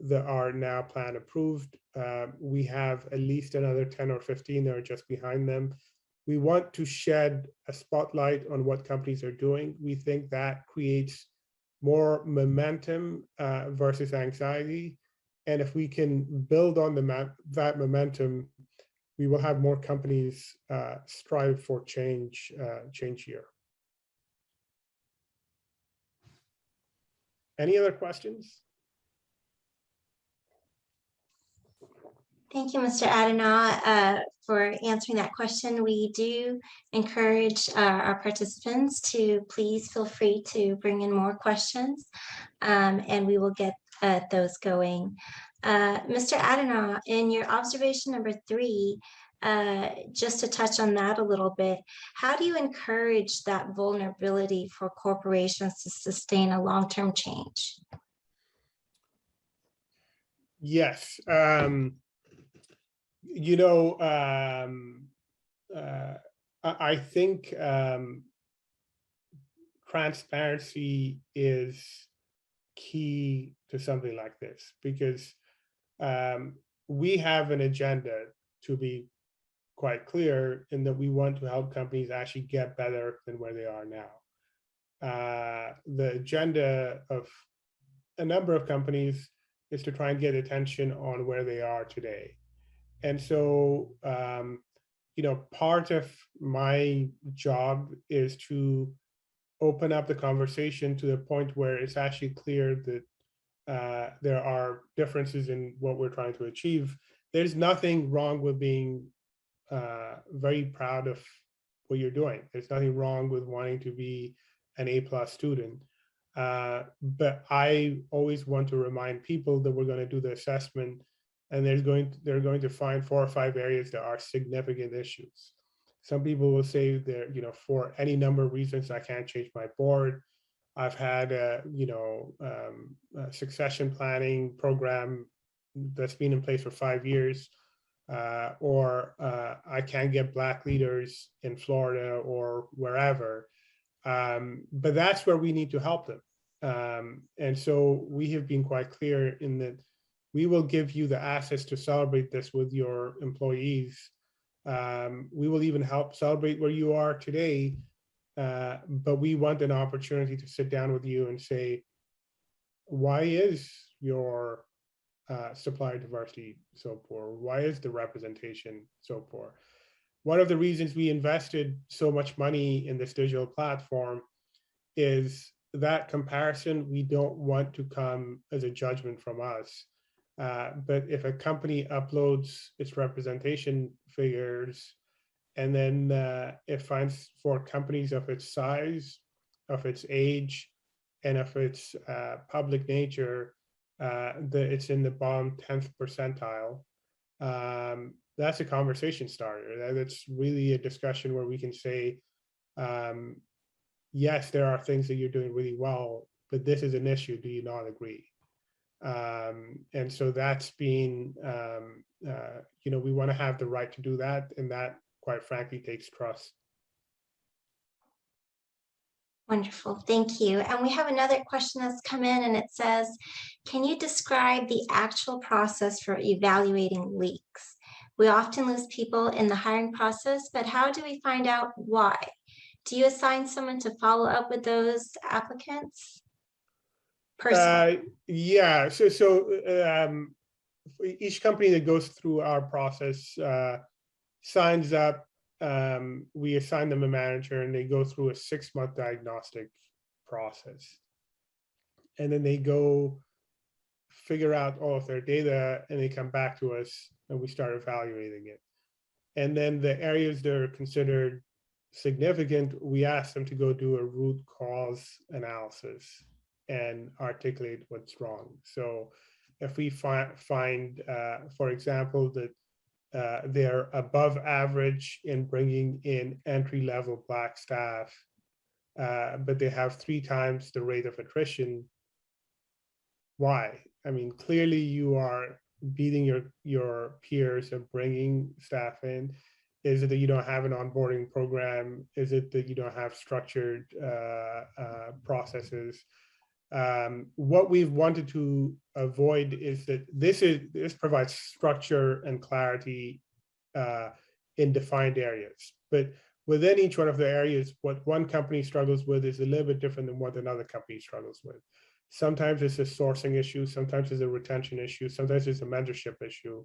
that are now plan approved. We have at least another 10 or 15 that are just behind them. We want to shed a spotlight on what companies are doing. We think that creates more momentum versus anxiety. And if we can build on that momentum, we will have more companies strive for change here. Any other questions? Thank you, Mr. Adenaw, for answering that question. We do encourage our participants to please feel free to bring in more questions, and we will get those going. Mr. Adenaw, in your observation number 3, just to touch on that a little bit, how do you encourage that vulnerability for corporations to sustain a long-term change? Yes. I think transparency is key to something like this, because we have an agenda, to be quite clear, in that we want to help companies actually get better than where they are now. The agenda of a number of companies is to try and get attention on where they are today. And so, part of my job is to open up the conversation to the point where it's actually clear that there are differences in what we're trying to achieve. There's nothing wrong with being very proud of what you're doing. There's nothing wrong with wanting to be an A+ student. But I always want to remind people that we're going to do the assessment, and they're going to find 4 or 5 areas that are significant issues. Some people will say that, for any number of reasons, I can't change my board. I've had a succession planning program that's been in place for 5 years, or I can't get Black leaders in Florida or wherever. But that's where we need to help them. And so we have been quite clear in that we will give you the assets to celebrate this with your employees. We will even help celebrate where you are today, but we want an opportunity to sit down with you and say, why is your supplier diversity so poor? Why is the representation so poor? One of the reasons we invested so much money in this digital platform is that comparison we don't want to come as a judgment from us. But if a company uploads its representation figures, and then it finds for companies of its size, of its age, and of its public nature, that it's in the bottom 10th percentile, that's a conversation starter. That's really a discussion where we can say, yes, there are things that you're doing really well, but this is an issue. Do you not agree? And so that's been, we want to have the right to do that. And that, quite frankly, takes trust. Wonderful, thank you. And we have another question that's come in, and it says, can you describe the actual process for evaluating leaks? We often lose people in the hiring process, but how do we find out why? Do you assign someone to follow up with those applicants? Yeah, so each company that goes through our process signs up. We assign them a manager, and they go through a 6-month diagnostic process, and then they go figure out all of their data, and they come back to us, and we start evaluating it. And then the areas that are considered significant, we ask them to go do a root cause analysis and articulate what's wrong. So if we find, for example, that they're above average in bringing in entry-level Black staff, but they have 3 times the rate of attrition, why? I mean, clearly you are beating your peers of bringing staff in. Is it that you don't have an onboarding program? Is it that you don't have structured processes? What we've wanted to avoid is that this provides structure and clarity in defined areas. But within each one of the areas, what one company struggles with is a little bit different than what another company struggles with. Sometimes it's a sourcing issue, sometimes it's a retention issue, sometimes it's a mentorship issue.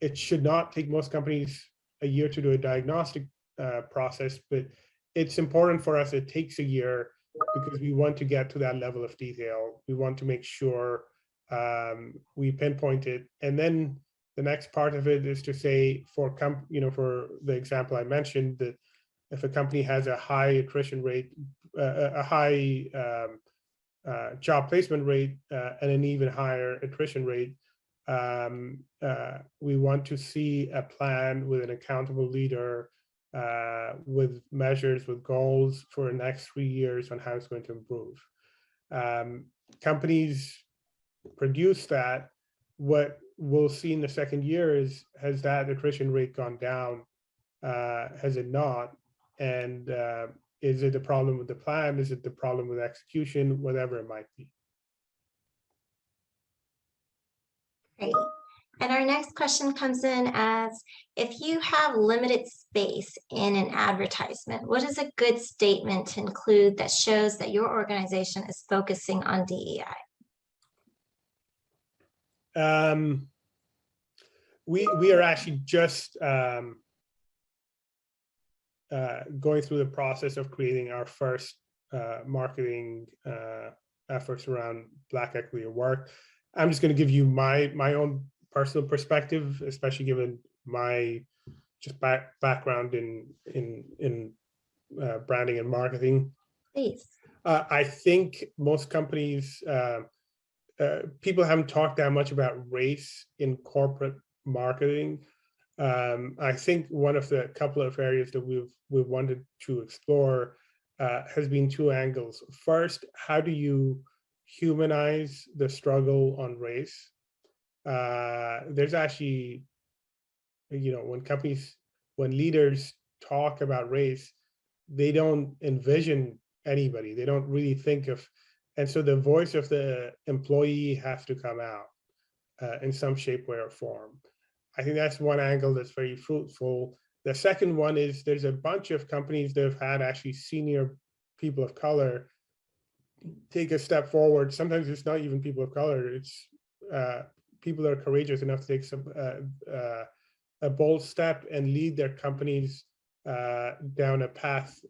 It should not take most companies a year to do a diagnostic process, but it's important for us. It takes a year because we want to get to that level of detail. We want to make sure we pinpoint it. And then the next part of it is to say for the example I mentioned, that if a company has a high attrition rate, a high job placement rate, and an even higher attrition rate, we want to see a plan with an accountable leader, with measures, with goals for the next 3 years on how it's going to improve. Companies produce that. What we'll see in the second year is, has that attrition rate gone down? Has it not? And is it a problem with the plan? Is it the problem with execution? Whatever it might be. Great. And our next question comes in as, if you have limited space in an advertisement, what is a good statement to include that shows that your organization is focusing on DEI? We are actually just going through the process of creating our first marketing efforts around Black equity at work. I'm just going to give you my own personal perspective, especially given my just background in branding and marketing. Please. I think most companies, people haven't talked that much about race in corporate marketing. I think one of the couple of areas that we've wanted to explore has been two angles. First, how do you humanize the struggle on race? There's actually, when leaders talk about race, they don't envision anybody. They don't really think of, and so the voice of the employee has to come out in some shape, way, or form. I think that's one angle that's very fruitful. The second one is there's a bunch of companies that have had actually senior people of color take a step forward. Sometimes it's not even people of color. It's people that are courageous enough to take a bold step and lead their companies down a path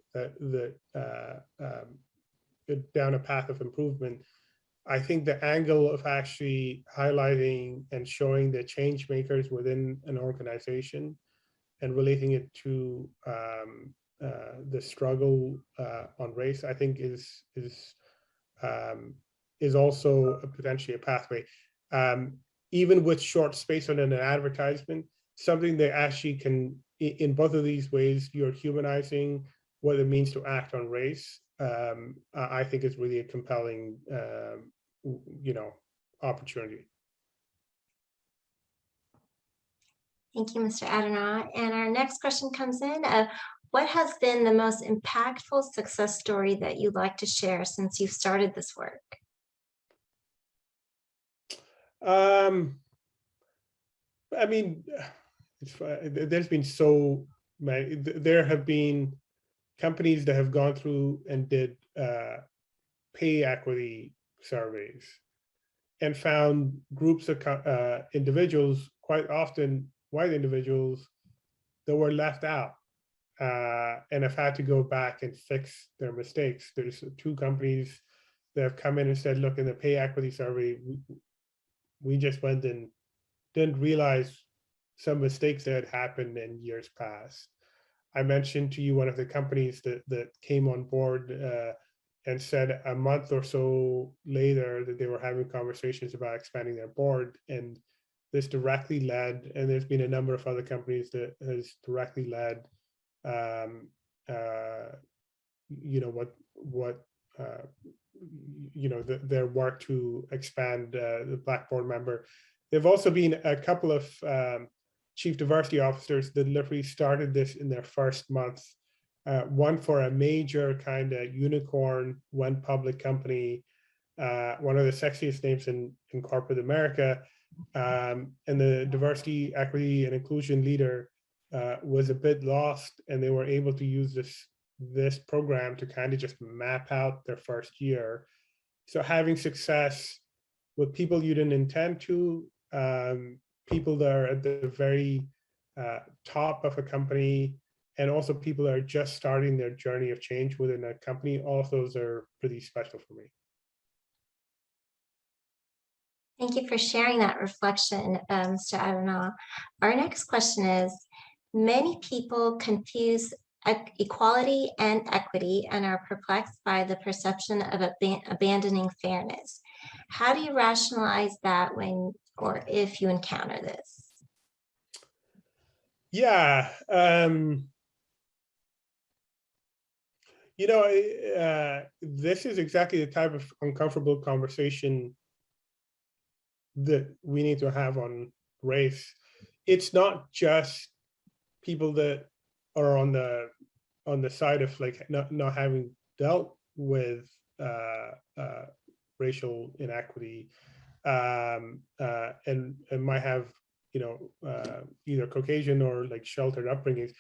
down a path of improvement. I think the angle of actually highlighting and showing the change makers within an organization and relating it to the struggle on race, I think is also potentially a pathway. Even with short space on an advertisement, something that actually can, in both of these ways, you're humanizing what it means to act on race. I think is really a compelling opportunity. Thank you, Mr. Adenaw. And our next question comes in. What has been the most impactful success story that you'd like to share since you've started this work? I mean, there's been so many. There have been companies that have gone through and did pay equity surveys and found groups of individuals, quite often white individuals, that were left out and have had to go back and fix their mistakes. There's two companies that have come in and said, look, in the pay equity survey, we just went and didn't realize some mistakes that had happened in years past. I mentioned to you one of the companies that came on board and said a month or so later that they were having conversations about expanding their board, and this directly led, and there's been a number of other companies that has directly led their work to expand the Black board member. There've also been a couple of chief diversity officers that literally started this in their first month. One for a major kind of unicorn, went public company, one of the sexiest names in corporate America. And the diversity, equity, and inclusion leader was a bit lost, and they were able to use this program to kind of just map out their first year. So having success with people you didn't intend to, people that are at the very top of a company, and also people that are just starting their journey of change within a company, all of those are pretty special for me. Thank you for sharing that reflection, Mr. Adenaw. Our next question is, many people confuse equality and equity and are perplexed by the perception of abandoning fairness. How do you rationalize that when or if you encounter this? Yeah, this is exactly the type of uncomfortable conversation that we need to have on race. It's not just people that are on the side of like not having dealt with racial inequity, and might have either Caucasian or like sheltered upbringings.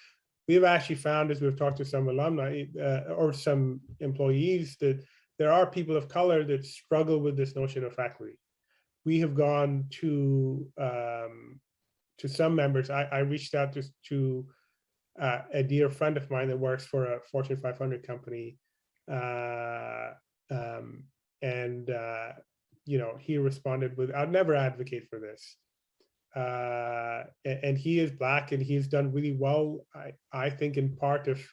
We've actually found, as we've talked to some alumni or some employees, that there are people of color that struggle with this notion of equity. We have gone to some members. I reached out to a dear friend of mine that works for a Fortune 500 company, and he responded with, "I'd never advocate for this." And he is Black, and he's done really well, I think, in part of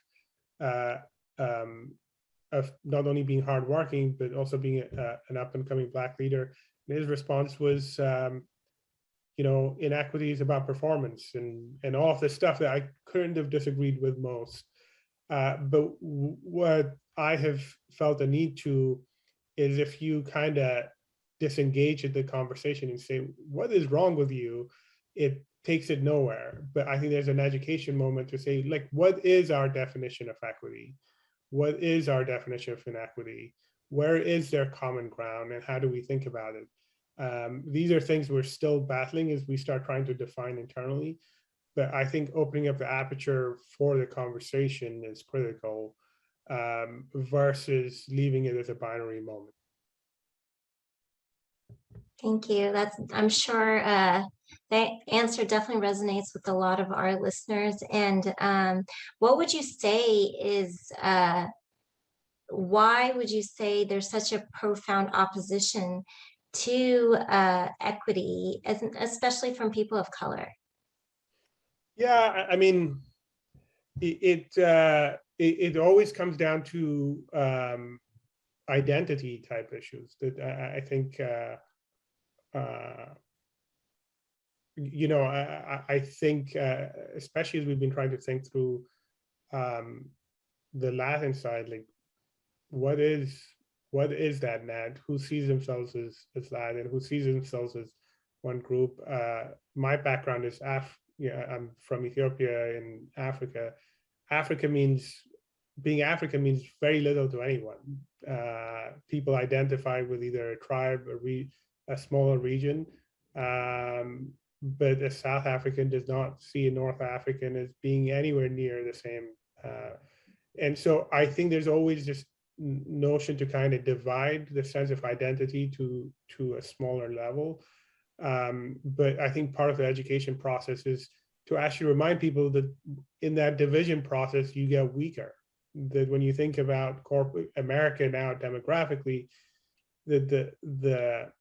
not only being hardworking, but also being an up and coming Black leader. And his response was, inequity is about performance and all of this stuff that I couldn't have disagreed with most. But what I have felt a need to is, if you kind of disengage at the conversation and say, what is wrong with you? It takes it nowhere. But I think there's an education moment to say, like, what is our definition of equity? What is our definition of inequity? Where is there common ground, and how do we think about it? These are things we're still battling as we start trying to define internally. But I think opening up the aperture for the conversation is critical, versus leaving it as a binary moment. Thank you. I'm sure that answer definitely resonates with a lot of our listeners. And what would you say is, why would you say there's such a profound opposition to equity, especially from people of color? Yeah, I mean, it always comes down to identity type issues that I think, I think, especially as we've been trying to think through the Latin side, like, what is that Nat? Who sees themselves as Latin? Who sees themselves as one group? My background is I'm from Ethiopia in Africa. Being African means very little to anyone. People identify with either a tribe, a smaller region, but a South African does not see a North African as being anywhere near the same. And so I think there's always this notion to kind of divide the sense of identity to a smaller level. But I think part of the education process is to actually remind people that in that division process, you get weaker. That when you think about corporate America now demographically, that the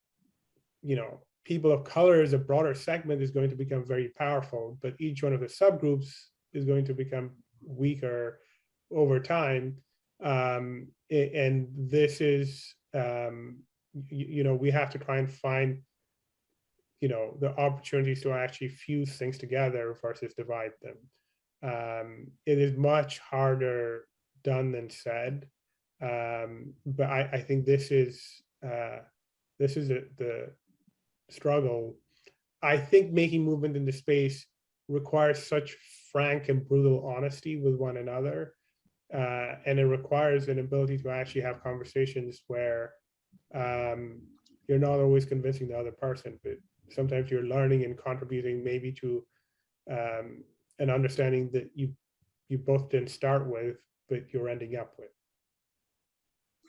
people of color as a broader segment is going to become very powerful, but each one of the subgroups is going to become weaker over time. And this is, we have to try and find, the opportunities to actually fuse things together versus divide them. It is much harder done than said, but I think this is the struggle. I think making movement in the space requires such frank and brutal honesty with one another. And it requires an ability to actually have conversations where you're not always convincing the other person, but sometimes you're learning and contributing maybe to an understanding that you both didn't start with, but you're ending up with.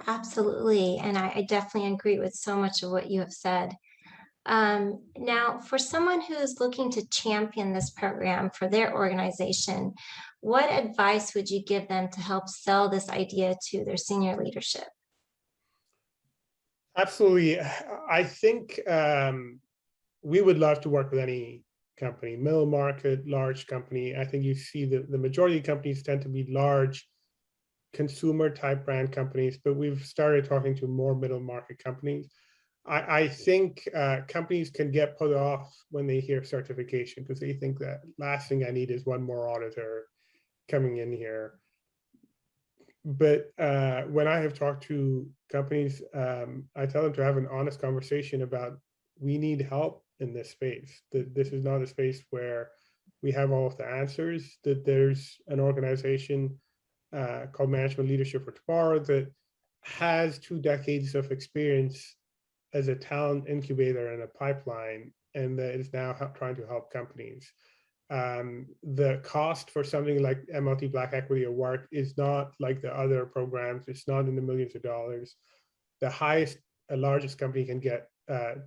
Absolutely. And I definitely agree with so much of what you have said. Now, for someone who's looking to champion this program for their organization, what advice would you give them to help sell this idea to their senior leadership? Absolutely. I think we would love to work with any company, middle market, large company. I think you see the majority of companies tend to be large consumer type brand companies, but we've started talking to more middle market companies. I think companies can get put off when they hear certification because they think that last thing I need is one more auditor coming in here. But when I have talked to companies, I tell them to have an honest conversation about we need help in this space. That this is not a space where we have all of the answers. That there's an organization called Management Leadership for Tomorrow that has 2 decades of experience as a talent incubator and a pipeline, and that is now trying to help companies. The cost for something like MLT Black Equity Award is not like the other programs. It's not in the millions of dollars. The highest, largest company can get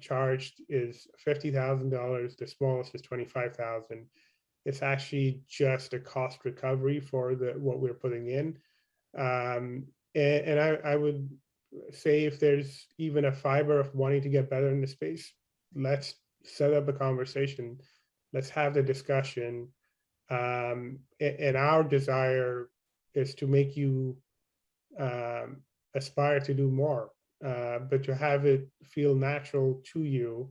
charged is $50,000. The smallest is $25,000. It's actually just a cost recovery for what we're putting in. And I would say if there's even a fiber of wanting to get better in the space, let's set up a conversation. Let's have the discussion. And our desire is to make you aspire to do more, but to have it feel natural to you.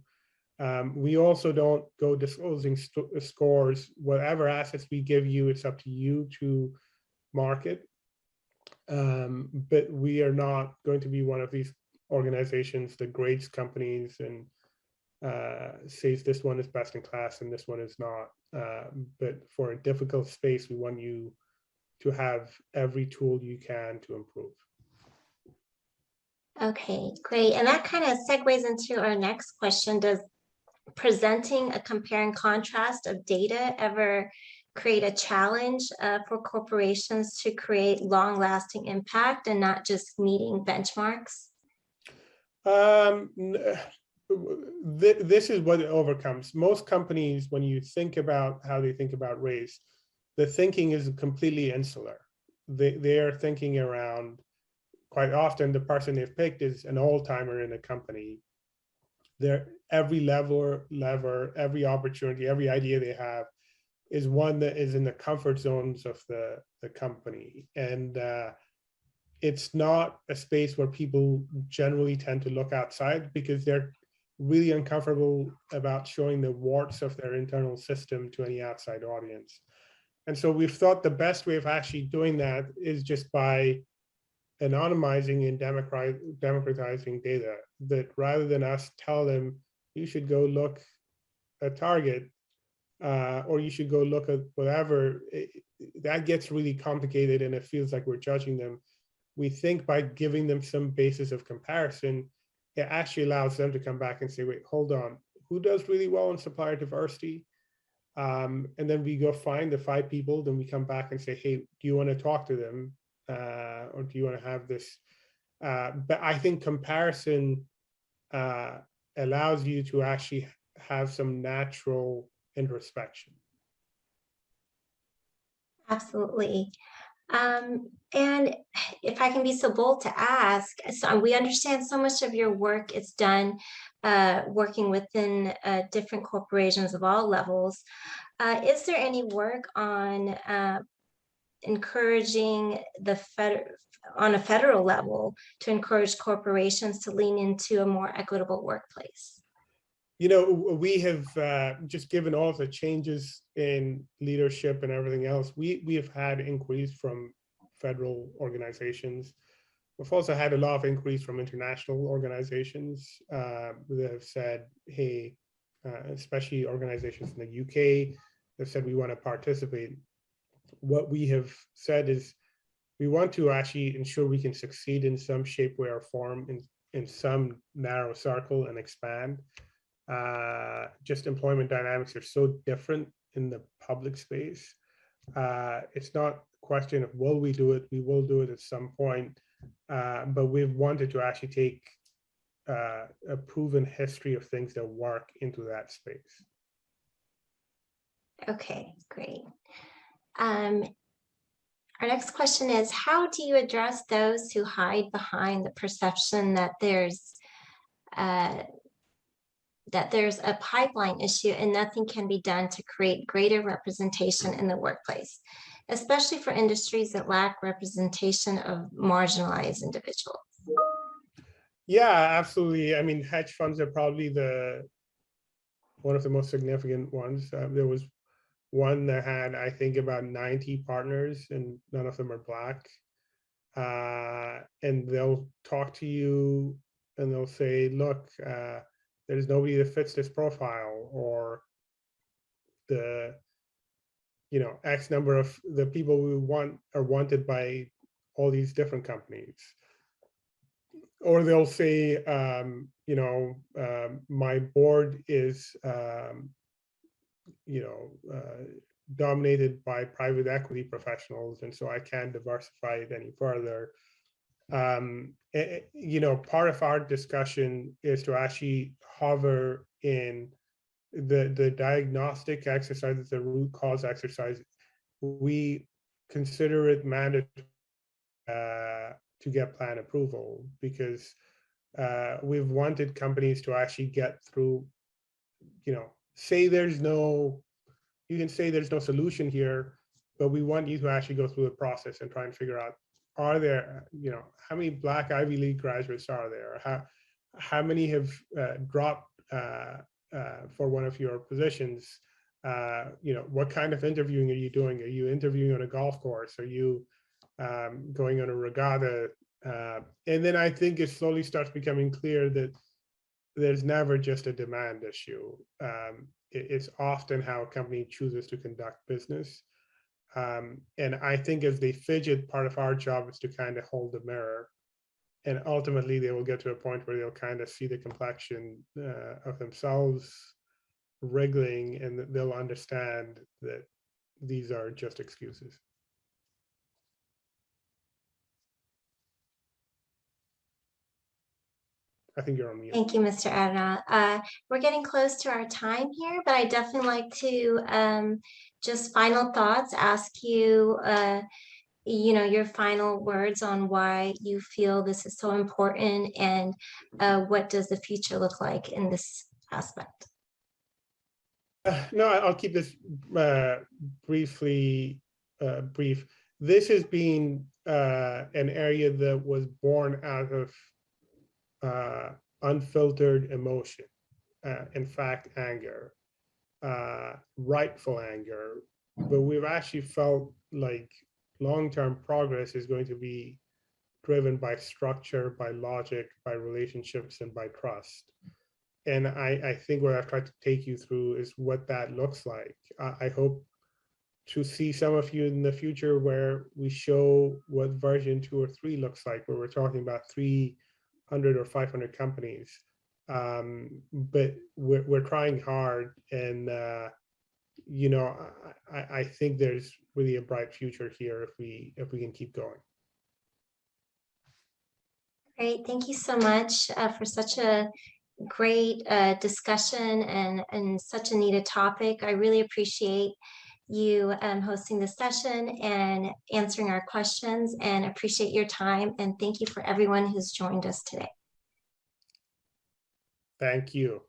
We also don't go disclosing scores. Whatever assets we give you, it's up to you to market. But we are not going to be one of these organizations that grades companies and says this one is best in class and this one is not. But for a difficult space, we want you to have every tool you can to improve. Okay, great. And that kind of segues into our next question. Does presenting a compare and contrast of data ever create a challenge for corporations to create long-lasting impact and not just meeting benchmarks? This is what it overcomes. Most companies, when you think about how they think about race, the thinking is completely insular. They are thinking around, quite often the person they've picked is an old-timer in a company. Every lever, every opportunity, every idea they have is one that is in the comfort zones of the company. And it's not a space where people generally tend to look outside because they're really uncomfortable about showing the warts of their internal system to any outside audience. And so we've thought the best way of actually doing that is just by anonymizing and democratizing data, that rather than us tell them, you should go look at Target, or you should go look at whatever, that gets really complicated and it feels like we're judging them. We think by giving them some basis of comparison, it actually allows them to come back and say, wait, hold on, who does really well in supplier diversity? And then we go find the 5 people, then we come back and say, hey, do you want to talk to them? Or do you want to have this? But I think comparison allows you to actually have some natural introspection. Absolutely. And if I can be so bold to ask, so we understand so much of your work is done working within different corporations of all levels. Is there any work on encouraging on a federal level to encourage corporations to lean into a more equitable workplace? You know, we have just given all of the changes in leadership and everything else, we have had inquiries from federal organizations. We've also had a lot of inquiries from international organizations that have said, hey, especially organizations in the UK, that said we want to participate. What we have said is we want to actually ensure we can succeed in some shape, way, or form in some narrow circle and expand. Just employment dynamics are so different in the public space. It's not a question of will we do it, we will do it at some point, but we've wanted to actually take a proven history of things that work into that space. Okay, great. Our next question is, how do you address those who hide behind the perception that there's a pipeline issue and nothing can be done to create greater representation in the workplace, especially for industries that lack representation of marginalized individuals? Yeah, absolutely. I mean, hedge funds are probably one of the most significant ones. There was one that had, I think, about 90 partners, and none of them are Black. And they'll talk to you and they'll say, look, there's nobody that fits this profile, or the, X number of the people we want are wanted by all these different companies. Or they'll say, my board is, dominated by private equity professionals, and so I can't diversify it any further. Part of our discussion is to actually hover in the diagnostic exercises, the root cause exercise. We consider it mandatory to get plan approval, because we've wanted companies to actually get through, say there's no, you can say there's no solution here, but we want you to actually go through the process and try and figure out, are there, how many Black Ivy League graduates are there? How many have dropped for one of your positions? What kind of interviewing are you doing? Are you interviewing on a golf course? Are you going on a regatta? And then I think it slowly starts becoming clear that there's never just a demand issue. It's often how a company chooses to conduct business. And I think as they fidget, part of our job is to kind of hold the mirror. And ultimately, they will get to a point where they'll kind of see the complexion of themselves wriggling, and they'll understand that these are just excuses. I think you're on mute. Thank you, Mr. Adenaw. We're getting close to our time here, but I definitely like to just final thoughts, ask you, your final words on why you feel this is so important, and what does the future look like in this aspect? No, I'll keep this brief. This has been an area that was born out of unfiltered emotion, in fact, anger, rightful anger. But we've actually felt like long-term progress is going to be driven by structure, by logic, by relationships, and by trust. And I think what I've tried to take you through is what that looks like. I hope to see some of you in the future where we show what version 2 or 3 looks like, where we're talking about 300 or 500 companies. But we're trying hard, and I think there's really a bright future here if we can keep going. Great, thank you so much for such a great discussion and such a needed topic. I really appreciate you hosting this session and answering our questions, and appreciate your time, and thank you for everyone who's joined us today. Thank you.